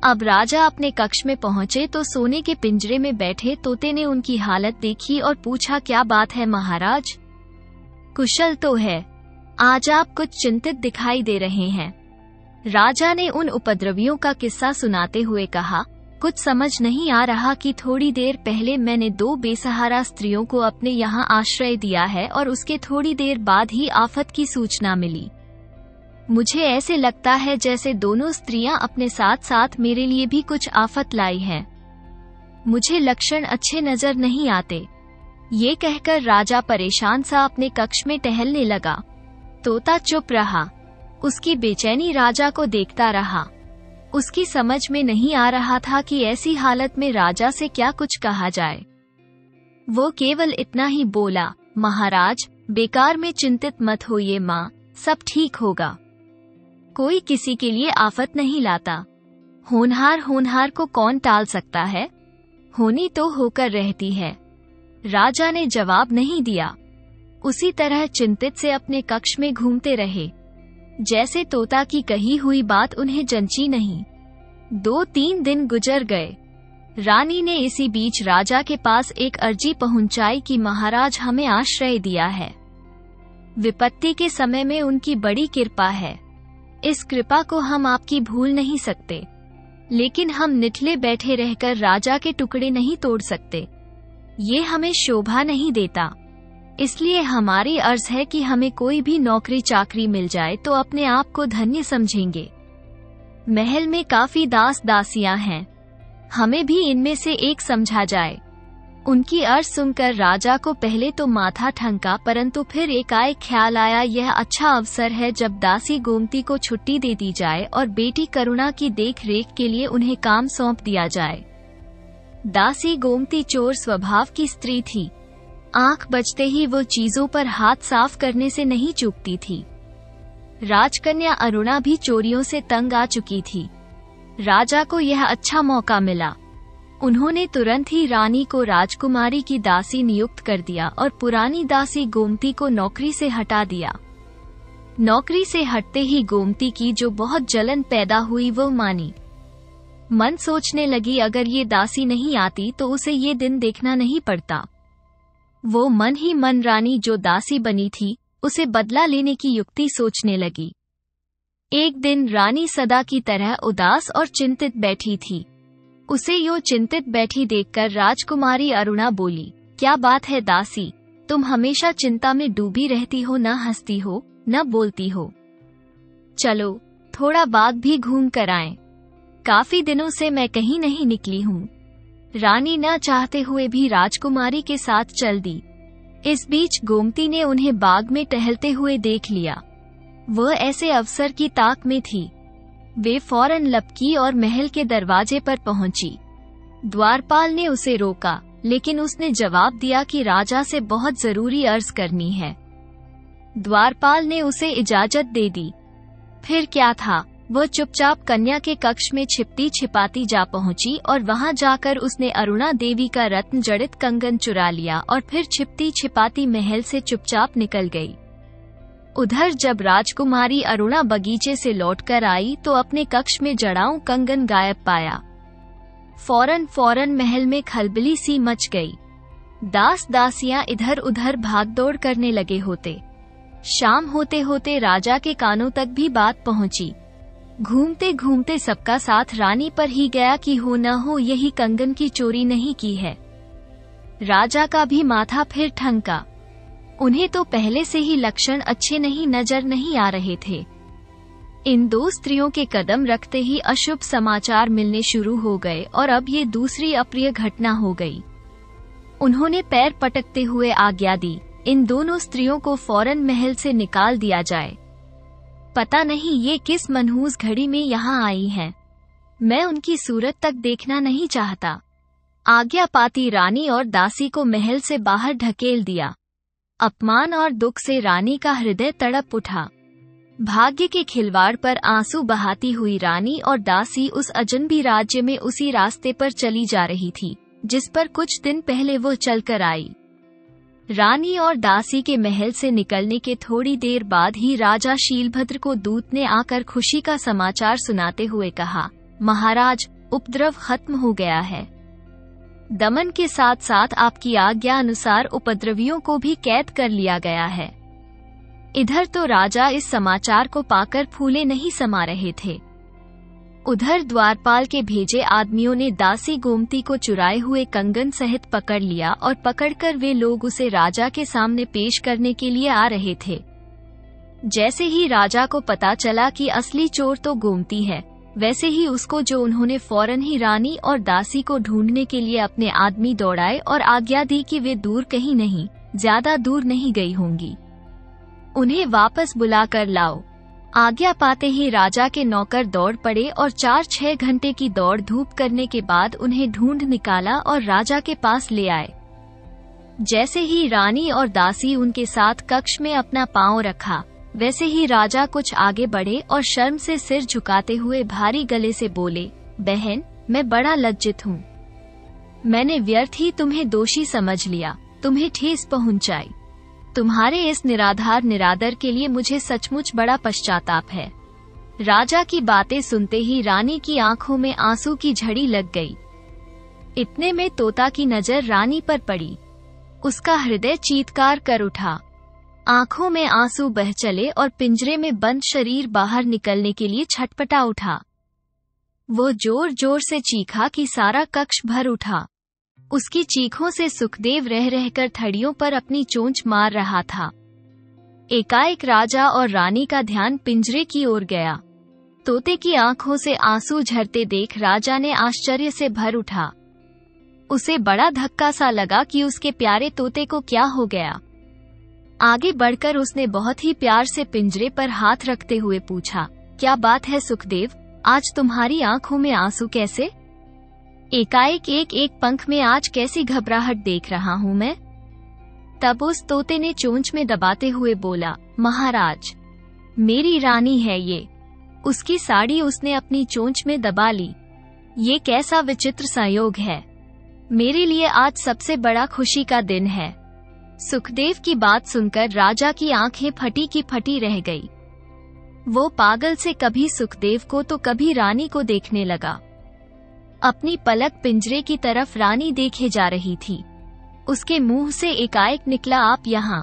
अब राजा अपने कक्ष में पहुंचे तो सोने के पिंजरे में बैठे तोते ने उनकी हालत देखी और पूछा, क्या बात है महाराज? कुशल तो है, आज आप कुछ चिंतित दिखाई दे रहे हैं। राजा ने उन उपद्रवियों का किस्सा सुनाते हुए कहा, कुछ समझ नहीं आ रहा कि थोड़ी देर पहले मैंने 2 बेसहारा स्त्रियों को अपने यहाँ आश्रय दिया है और उसके थोड़ी देर बाद ही आफत की सूचना मिली। मुझे ऐसे लगता है जैसे दोनों स्त्रियां अपने साथ साथ मेरे लिए भी कुछ आफत लाई हैं। मुझे लक्षण अच्छे नजर नहीं आते। ये कहकर राजा परेशान सा अपने कक्ष में टहलने लगा। तोता चुप रहा। उसकी बेचैनी राजा को देखता रहा। उसकी समझ में नहीं आ रहा था कि ऐसी हालत में राजा से क्या कुछ कहा जाए। वो केवल इतना ही बोला, महाराज, बेकार में चिंतित मत होइए माँ, सब ठीक होगा। कोई किसी के लिए आफत नहीं लाता। होनहार होनहार को कौन टाल सकता है, होनी तो होकर रहती है। राजा ने जवाब नहीं दिया। उसी तरह चिंतित से अपने कक्ष में घूमते रहे, जैसे तोता की कही हुई बात उन्हें जंची नहीं। 2-3 दिन गुजर गए। रानी ने इसी बीच राजा के पास एक अर्जी पहुंचाई कि महाराज हमें आश्रय दिया है। विपत्ति के समय में उनकी बड़ी कृपा है। इस कृपा को हम आपकी भूल नहीं सकते, लेकिन हम निठले बैठे रहकर राजा के टुकड़े नहीं तोड़ सकते। ये हमें शोभा नहीं देता। इसलिए हमारी अर्ज है कि हमें कोई भी नौकरी चाकरी मिल जाए तो अपने आप को धन्य समझेंगे। महल में काफी दास दासियां हैं, हमें भी इनमें से एक समझा जाए। उनकी अर्ज सुनकर राजा को पहले तो माथा ठनका, परंतु फिर एकाएक ख्याल आया, यह अच्छा अवसर है जब दासी गोमती को छुट्टी दे दी जाए और बेटी करुणा की देख रेख के लिए उन्हें काम सौंप दिया जाए। दासी गोमती चोर स्वभाव की स्त्री थी। आंख बचते ही वो चीजों पर हाथ साफ करने से नहीं चूकती थी। राजकन्या अरुणा भी चोरियों से तंग आ चुकी थी। राजा को यह अच्छा मौका मिला। उन्होंने तुरंत ही रानी को राजकुमारी की दासी नियुक्त कर दिया और पुरानी दासी गोमती को नौकरी से हटा दिया। नौकरी से हटते ही गोमती की जो बहुत जलन पैदा हुई वो मानी। मन सोचने लगी, अगर ये दासी नहीं आती तो उसे ये दिन देखना नहीं पड़ता। वो मन ही मन रानी जो दासी बनी थी उसे बदला लेने की युक्ति सोचने लगी। एक दिन रानी सदा की तरह उदास और चिंतित बैठी थी। उसे यूं चिंतित बैठी देखकर राजकुमारी अरुणा बोली, क्या बात है दासी, तुम हमेशा चिंता में डूबी रहती हो, न हंसती हो न बोलती हो। चलो थोड़ा बाग भी घूम कर आएं। काफी दिनों से मैं कहीं नहीं निकली हूँ। रानी न चाहते हुए भी राजकुमारी के साथ चल दी। इस बीच गोमती ने उन्हें बाग में टहलते हुए देख लिया। वह ऐसे अवसर की ताक में थी। वे फौरन लपकी और महल के दरवाजे पर पहुंची। द्वारपाल ने उसे रोका, लेकिन उसने जवाब दिया कि राजा से बहुत जरूरी अर्ज करनी है। द्वारपाल ने उसे इजाजत दे दी। फिर क्या था, वह चुपचाप कन्या के कक्ष में छिपती छिपाती जा पहुंची और वहां जाकर उसने अरुणा देवी का रत्न जड़ित कंगन चुरा लिया और फिर छिपती छिपाती महल से चुपचाप निकल गई। उधर जब राजकुमारी अरुणा बगीचे से लौटकर आई तो अपने कक्ष में जड़ाऊ कंगन गायब पाया। फौरन महल में खलबली सी मच गई। दास दासियां इधर उधर भागदौड़ करने लगे होते। शाम होते होते राजा के कानों तक भी बात पहुंची। घूमते घूमते सबका साथ रानी पर ही गया कि हो न हो यही कंगन की चोरी नहीं की है। राजा का भी माथा फिर ठनका। उन्हें तो पहले से ही लक्षण अच्छे नजर नहीं आ रहे थे। इन दो स्त्रियों के कदम रखते ही अशुभ समाचार मिलने शुरू हो गए और अब ये दूसरी अप्रिय घटना हो गई। उन्होंने पैर पटकते हुए आज्ञा दी, इन दोनों स्त्रियों को फौरन महल से निकाल दिया जाए। पता नहीं ये किस मनहूस घड़ी में यहाँ आई हैं। मैं उनकी सूरत तक देखना नहीं चाहता। आज्ञा पाती रानी और दासी को महल से बाहर ढकेल दिया। अपमान और दुख से रानी का हृदय तड़प उठा। भाग्य के खिलवाड़ पर आंसू बहाती हुई रानी और दासी उस अजनबी राज्य में उसी रास्ते पर चली जा रही थी जिस पर कुछ दिन पहले वो चलकर आई। रानी और दासी के महल से निकलने के थोड़ी देर बाद ही राजा शीलभद्र को दूत ने आकर खुशी का समाचार सुनाते हुए कहा, महाराज, उपद्रव खत्म हो गया है। दमन के साथ साथ आपकी आज्ञा अनुसार उपद्रवियों को भी कैद कर लिया गया है। इधर तो राजा इस समाचार को पाकर फूले नहीं समा रहे थे। उधर द्वारपाल के भेजे आदमियों ने दासी गोमती को चुराए हुए कंगन सहित पकड़ लिया और पकड़कर वे लोग उसे राजा के सामने पेश करने के लिए आ रहे थे। जैसे ही राजा को पता चला कि असली चोर तो गोमती है, वैसे ही उसको जो उन्होंने फौरन ही रानी और दासी को ढूंढने के लिए अपने आदमी दौड़ाए और आज्ञा दी कि वे दूर कहीं नहीं, ज्यादा दूर नहीं गई होंगी। उन्हें वापस बुलाकर लाओ। आज्ञा पाते ही राजा के नौकर दौड़ पड़े और 4-6 घंटे की दौड़ धूप करने के बाद उन्हें ढूंढ निकाला और राजा के पास ले आए। जैसे ही रानी और दासी उनके साथ कक्ष में अपना पांव रखा, वैसे ही राजा कुछ आगे बढ़े और शर्म से सिर झुकाते हुए भारी गले से बोले, बहन, मैं बड़ा लज्जित हूँ। मैंने व्यर्थ ही तुम्हें दोषी समझ लिया, तुम्हें ठेस पहुंचाई। तुम्हारे इस निराधार निरादर के लिए मुझे सचमुच बड़ा पश्चाताप है। राजा की बातें सुनते ही रानी की आंखों में आंसू की झड़ी लग गई। इतने में तोता की नजर रानी पर पड़ी। उसका हृदय चीत्कार कर उठा। आंखों में आंसू बह चले और पिंजरे में बंद शरीर बाहर निकलने के लिए छटपटा उठा। वो जोर जोर से चीखा कि सारा कक्ष भर उठा। उसकी चीखों से सुखदेव रह रहकर थड़ियों पर अपनी चोंच मार रहा था। एकाएक राजा और रानी का ध्यान पिंजरे की ओर गया। तोते की आंखों से आंसू झरते देख राजा ने आश्चर्य से भर उठा। उसे बड़ा धक्का सा लगा कि उसके प्यारे तोते को क्या हो गया। आगे बढ़कर उसने बहुत ही प्यार से पिंजरे पर हाथ रखते हुए पूछा, क्या बात है सुखदेव, आज तुम्हारी आंखों में आंसू कैसे? एकाएक एक पंख में आज कैसी घबराहट देख रहा हूँ मैं। तब उस तोते ने चोंच में दबाते हुए बोला, महाराज, मेरी रानी है ये। उसकी साड़ी उसने अपनी चोंच में दबा ली। ये कैसा विचित्र संयोग है। मेरे लिए आज सबसे बड़ा खुशी का दिन है। सुखदेव की बात सुनकर राजा की आंखें फटी की फटी रह गई। वो पागल से कभी सुखदेव को तो कभी रानी को देखने लगा। अपनी पलक पिंजरे की तरफ रानी देखे जा रही थी। उसके मुंह से एकाएक निकला, आप यहाँ।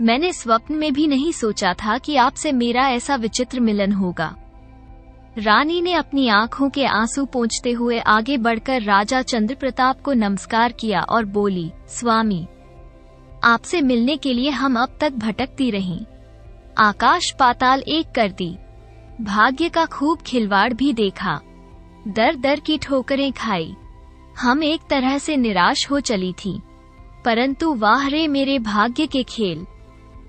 मैंने स्वप्न में भी नहीं सोचा था कि आपसे मेरा ऐसा विचित्र मिलन होगा। रानी ने अपनी आंखों के आंसू पोंछते हुए आगे बढ़कर राजा चंद्रप्रताप को नमस्कार किया और बोली, स्वामी, आपसे मिलने के लिए हम अब तक भटकती रहीं। आकाश पाताल एक कर दी। भाग्य का खूब खिलवाड़ भी देखा। दर दर की ठोकरें खाई। हम एक तरह से निराश हो चली थी, परंतु वाह रे मेरे भाग्य के खेल।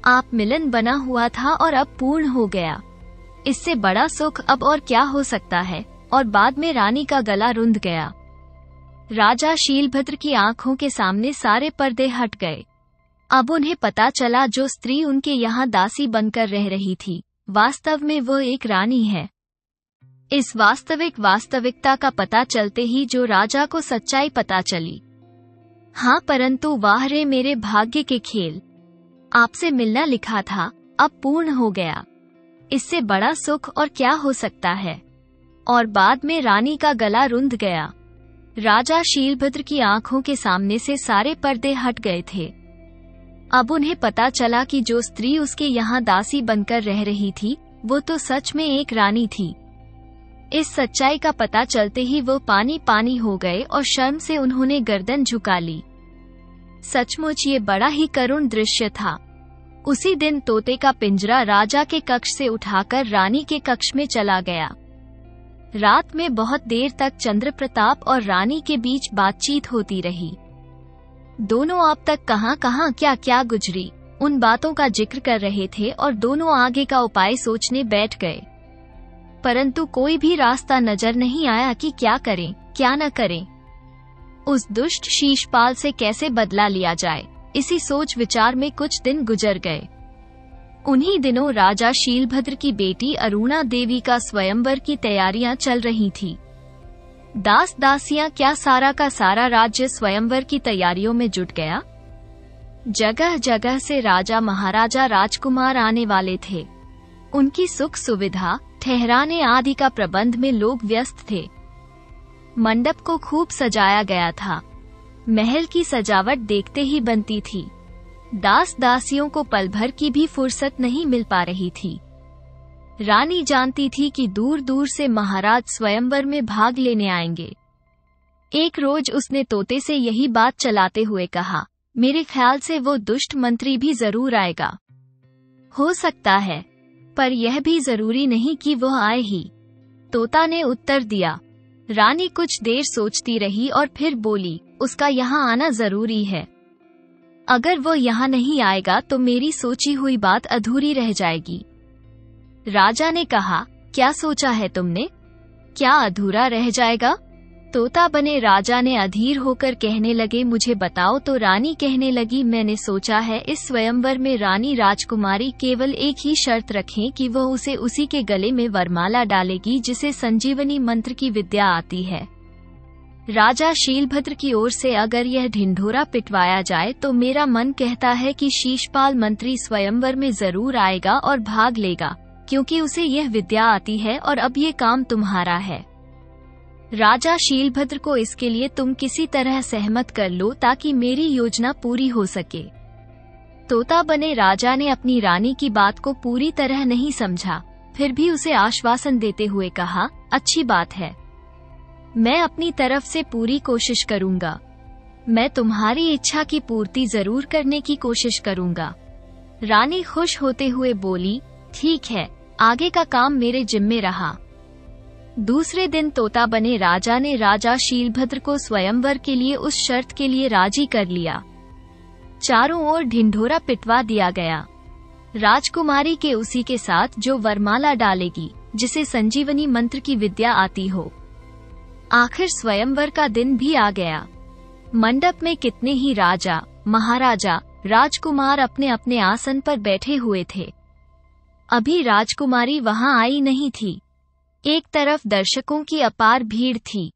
आप मिलन बना हुआ था और अब पूर्ण हो गया। इससे बड़ा सुख अब और क्या हो सकता है। और बाद में रानी का गला रुंध गया। राजा शीलभद्र की आंखों के सामने सारे पर्दे हट गए। अब उन्हें पता चला जो स्त्री उनके यहाँ दासी बनकर रह रही थी, वास्तव में वो एक रानी है। इस वास्तविकता का पता चलते ही जो राजा को सच्चाई पता चली। हाँ, परंतु वाह रे मेरे भाग्य के खेल। आपसे मिलना लिखा था, अब पूर्ण हो गया। इससे बड़ा सुख और क्या हो सकता है। और बाद में रानी का गला रुंध गया। राजा शीलभद्र की आंखों के सामने से सारे पर्दे हट गए थे। अब उन्हें पता चला कि जो स्त्री उसके यहाँ दासी बनकर रह रही थी, वो तो सच में एक रानी थी। इस सच्चाई का पता चलते ही वो पानी पानी हो गए और शर्म से उन्होंने गर्दन झुका ली। सचमुच ये बड़ा ही करुण दृश्य था। उसी दिन तोते का पिंजरा राजा के कक्ष से उठाकर रानी के कक्ष में चला गया। रात में बहुत देर तक चंद्रप्रताप और रानी के बीच बातचीत होती रही। दोनों अब तक कहां क्या क्या गुजरी, उन बातों का जिक्र कर रहे थे और दोनों आगे का उपाय सोचने बैठ गए। परंतु कोई भी रास्ता नजर नहीं आया कि क्या करें क्या न करें। उस दुष्ट शीशपाल से कैसे बदला लिया जाए, इसी सोच विचार में कुछ दिन गुजर गए। उन्हीं दिनों राजा शीलभद्र की बेटी अरुणा देवी का स्वयंवर की तैयारियां चल रही थी। दास दासियां क्या सारा का सारा राज्य स्वयंवर की तैयारियों में जुट गया। जगह जगह से राजा महाराजा राजकुमार आने वाले थे। उनकी सुख सुविधा ठहराने आदि का प्रबंध में लोग व्यस्त थे। मंडप को खूब सजाया गया था। महल की सजावट देखते ही बनती थी। दास दासियों को पल भर की भी फुर्सत नहीं मिल पा रही थी। रानी जानती थी कि दूर दूर से महाराज स्वयंवर में भाग लेने आएंगे। एक रोज उसने तोते से यही बात चलाते हुए कहा, मेरे ख्याल से वो दुष्ट मंत्री भी जरूर आएगा। हो सकता है, पर यह भी जरूरी नहीं कि वो आए ही। तोता ने उत्तर दिया। रानी कुछ देर सोचती रही और फिर बोली, उसका यहाँ आना जरूरी है। अगर वो यहाँ नहीं आएगा तो मेरी सोची हुई बात अधूरी रह जाएगी। राजा ने कहा, क्या सोचा है तुमने? क्या अधूरा रह जाएगा? तोता बने राजा ने अधीर होकर कहने लगे, मुझे बताओ। तो रानी कहने लगी, मैंने सोचा है इस स्वयंवर में रानी राजकुमारी केवल एक ही शर्त रखें कि वह उसे उसी के गले में वरमाला डालेगी जिसे संजीवनी मंत्र की विद्या आती है। राजा शीलभद्र की ओर से अगर यह ढिंढोरा पिटवाया जाए तो मेरा मन कहता है कि शीशपाल मंत्री स्वयंवर में जरूर आएगा और भाग लेगा, क्योंकि उसे यह विद्या आती है और अब ये काम तुम्हारा है। राजा शीलभद्र को इसके लिए तुम किसी तरह सहमत कर लो ताकि मेरी योजना पूरी हो सके। तोता बने राजा ने अपनी रानी की बात को पूरी तरह नहीं समझा, फिर भी उसे आश्वासन देते हुए कहा, अच्छी बात है, मैं अपनी तरफ से पूरी कोशिश करूंगा। मैं तुम्हारी इच्छा की पूर्ति जरूर करने की कोशिश करूंगा। रानी खुश होते हुए बोली, ठीक है, आगे का काम मेरे जिम्मे रहा। दूसरे दिन तोता बने राजा ने राजा शीलभद्र को स्वयंवर के लिए उस शर्त के लिए राजी कर लिया। चारों ओर ढिंढोरा पिटवा दिया गया। राजकुमारी के उसी के साथ जो वरमाला डालेगी, जिसे संजीवनी मंत्र की विद्या आती हो। आखिर स्वयंवर का दिन भी आ गया। मंडप में कितने ही राजा, महाराजा, राजकुमार अपने अपने आसन पर बैठे हुए थे। अभी राजकुमारी वहां आई नहीं थी। एक तरफ दर्शकों की अपार भीड़ थी।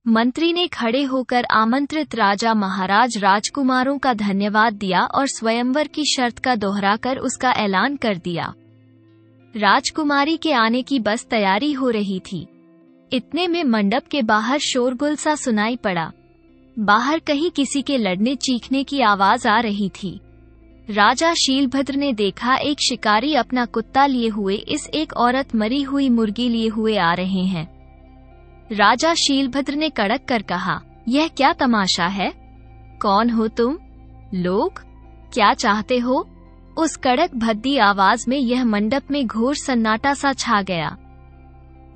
मंत्री ने खड़े होकर आमंत्रित राजा, महाराज, राजकुमारों का धन्यवाद दिया और स्वयंवर की शर्त का दोहराकर उसका ऐलान कर दिया। राजकुमारी के आने की बस तैयारी हो रही थी। इतने में मंडप के बाहर शोरगुल सा सुनाई पड़ा। बाहर कहीं किसी के लड़ने चीखने की आवाज आ रही थी। राजा शीलभद्र ने देखा एक शिकारी अपना कुत्ता लिए हुए इस एक औरत मरी हुई मुर्गी लिए हुए आ रहे हैं। राजा शीलभद्र ने कड़क कर कहा, यह क्या तमाशा है? कौन हो तुम लोग? क्या चाहते हो? उस कड़क भद्दी आवाज में यह मंडप में घोर सन्नाटा सा छा गया।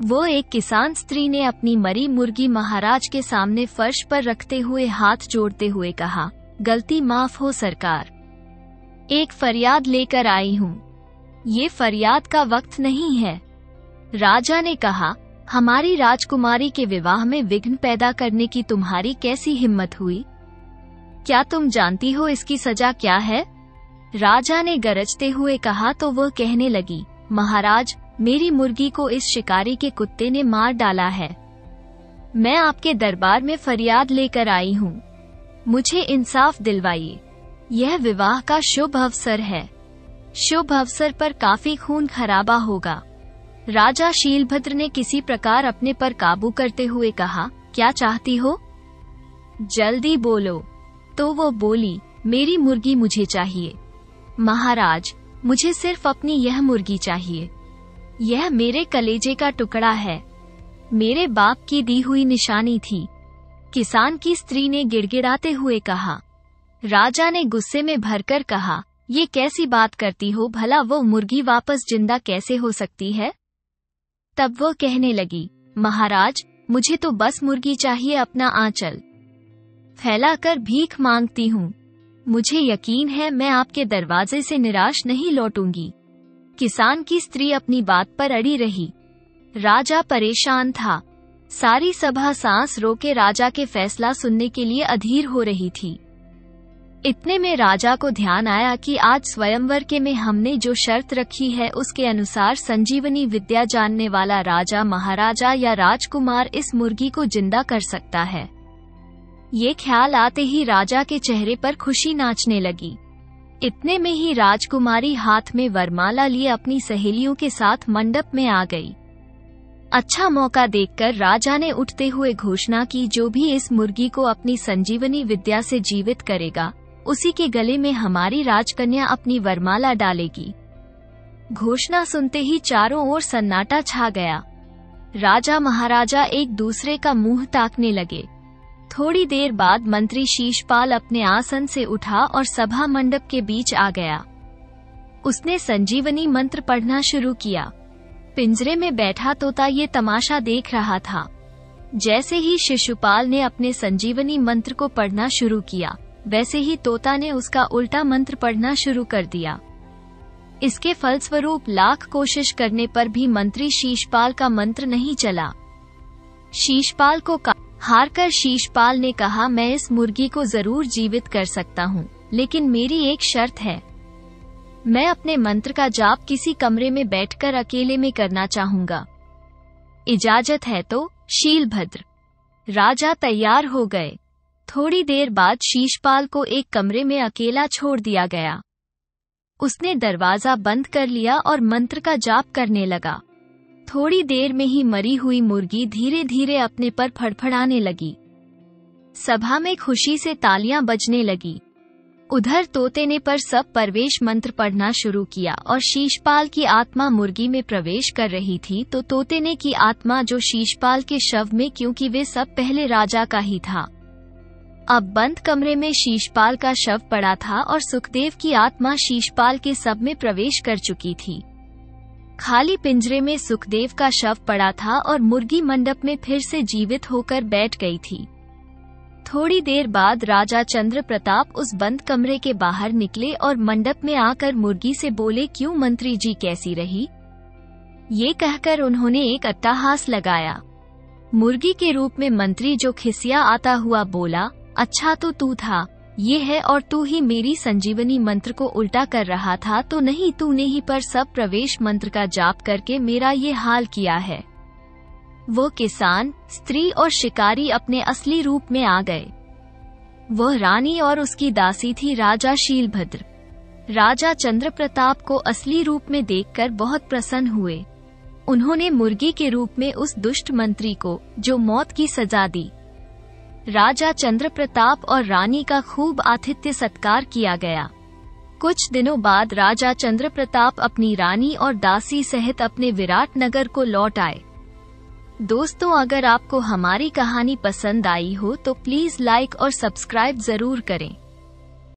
वो एक किसान स्त्री ने अपनी मरी मुर्गी महाराज के सामने फर्श पर रखते हुए हाथ जोड़ते हुए कहा, गलती माफ हो सरकार, एक फरियाद लेकर आई हूँ। ये फरियाद का वक्त नहीं है। राजा ने कहा, हमारी राजकुमारी के विवाह में विघ्न पैदा करने की तुम्हारी कैसी हिम्मत हुई? क्या तुम जानती हो इसकी सजा क्या है? राजा ने गरजते हुए कहा तो वह कहने लगी, महाराज, मेरी मुर्गी को इस शिकारी के कुत्ते ने मार डाला है। मैं आपके दरबार में फरियाद लेकर आई हूँ। मुझे इंसाफ दिलवाइए। यह विवाह का शुभ अवसर है। शुभ अवसर पर काफी खून खराबा होगा। राजा शीलभद्र ने किसी प्रकार अपने पर काबू करते हुए कहा, क्या चाहती हो? जल्दी बोलो। तो वो बोली, मेरी मुर्गी मुझे चाहिए। महाराज, मुझे सिर्फ अपनी यह मुर्गी चाहिए। यह मेरे कलेजे का टुकड़ा है। मेरे बाप की दी हुई निशानी थी। किसान की स्त्री ने गिड़गिड़ाते हुए कहा। राजा ने गुस्से में भरकर कहा, ये कैसी बात करती हो? भला वो मुर्गी वापस जिंदा कैसे हो सकती है? तब वो कहने लगी, महाराज, मुझे तो बस मुर्गी चाहिए, अपना आंचल फैलाकर भीख मांगती हूँ। मुझे यकीन है मैं आपके दरवाजे से निराश नहीं लौटूंगी। किसान की स्त्री अपनी बात पर अड़ी रही। राजा परेशान था। सारी सभा सांस रोके राजा के फैसला सुनने के लिए अधीर हो रही थी। इतने में राजा को ध्यान आया कि आज स्वयंवर के में हमने जो शर्त रखी है उसके अनुसार संजीवनी विद्या जानने वाला राजा, महाराजा या राजकुमार इस मुर्गी को जिंदा कर सकता है। ये ख्याल आते ही राजा के चेहरे पर खुशी नाचने लगी। इतने में ही राजकुमारी हाथ में वरमाला लिए अपनी सहेलियों के साथ मंडप में आ गई। अच्छा मौका देखकर राजा ने उठते हुए घोषणा की, जो भी इस मुर्गी को अपनी संजीवनी विद्या से जीवित करेगा, उसी के गले में हमारी राजकन्या अपनी वरमाला डालेगी। घोषणा सुनते ही चारों ओर सन्नाटा छा गया। राजा महाराजा एक दूसरे का मुंह ताकने लगे। थोड़ी देर बाद मंत्री शीशपाल अपने आसन से उठा और सभा मंडप के बीच आ गया। उसने संजीवनी मंत्र पढ़ना शुरू किया। पिंजरे में बैठा तोता ये तमाशा देख रहा था। जैसे ही शिशुपाल ने अपने संजीवनी मंत्र को पढ़ना शुरू किया, वैसे ही तोता ने उसका उल्टा मंत्र पढ़ना शुरू कर दिया। इसके फलस्वरूप लाख कोशिश करने पर भी मंत्री शीशपाल का मंत्र नहीं चला। शीशपाल को हारकर शीशपाल ने कहा, मैं इस मुर्गी को जरूर जीवित कर सकता हूँ, लेकिन मेरी एक शर्त है। मैं अपने मंत्र का जाप किसी कमरे में बैठकर अकेले में करना चाहूंगा। इजाजत है तो? शीलभद्र राजा तैयार हो गए। थोड़ी देर बाद शीशपाल को एक कमरे में अकेला छोड़ दिया गया। उसने दरवाजा बंद कर लिया और मंत्र का जाप करने लगा। थोड़ी देर में ही मरी हुई मुर्गी धीरे धीरे अपने पर फड़फड़ाने लगी। सभा में खुशी से तालियां बजने लगी। उधर तोते ने पर सब प्रवेश मंत्र पढ़ना शुरू किया और शीशपाल की आत्मा मुर्गी में प्रवेश कर रही थी, तो तोते ने की आत्मा जो शीशपाल के शव में, क्योंकि वे सब पहले राजा का ही था। अब बंद कमरे में शीशपाल का शव पड़ा था और सुखदेव की आत्मा शीशपाल के शव में प्रवेश कर चुकी थी। खाली पिंजरे में सुखदेव का शव पड़ा था और मुर्गी मंडप में फिर से जीवित होकर बैठ गई थी। थोड़ी देर बाद राजा चंद्र प्रताप उस बंद कमरे के बाहर निकले और मंडप में आकर मुर्गी से बोले, क्यों मंत्री जी, कैसी रही? ये कहकर उन्होंने एक अट्टहास लगाया। मुर्गी के रूप में मंत्री जो खिसिया आता हुआ बोला, अच्छा तो तू था, ये है, और तू ही मेरी संजीवनी मंत्र को उल्टा कर रहा था तो नहीं? तूने ही पर सब प्रवेश मंत्र का जाप करके मेरा ये हाल किया है। वो किसान, स्त्री और शिकारी अपने असली रूप में आ गए। वह रानी और उसकी दासी थी राजा शीलभद्र। राजा चंद्र प्रताप को असली रूप में देखकर बहुत प्रसन्न हुए। उन्होंने मुर्गी के रूप में उस दुष्ट मंत्री को, जो मौत की सजा दी। राजा चंद्र प्रताप और रानी का खूब आतिथ्य सत्कार किया गया। कुछ दिनों बाद राजा चंद्र प्रताप अपनी रानी और दासी सहित अपने विराट नगर को लौट आए। दोस्तों, अगर आपको हमारी कहानी पसंद आई हो तो प्लीज लाइक और सब्सक्राइब जरूर करें।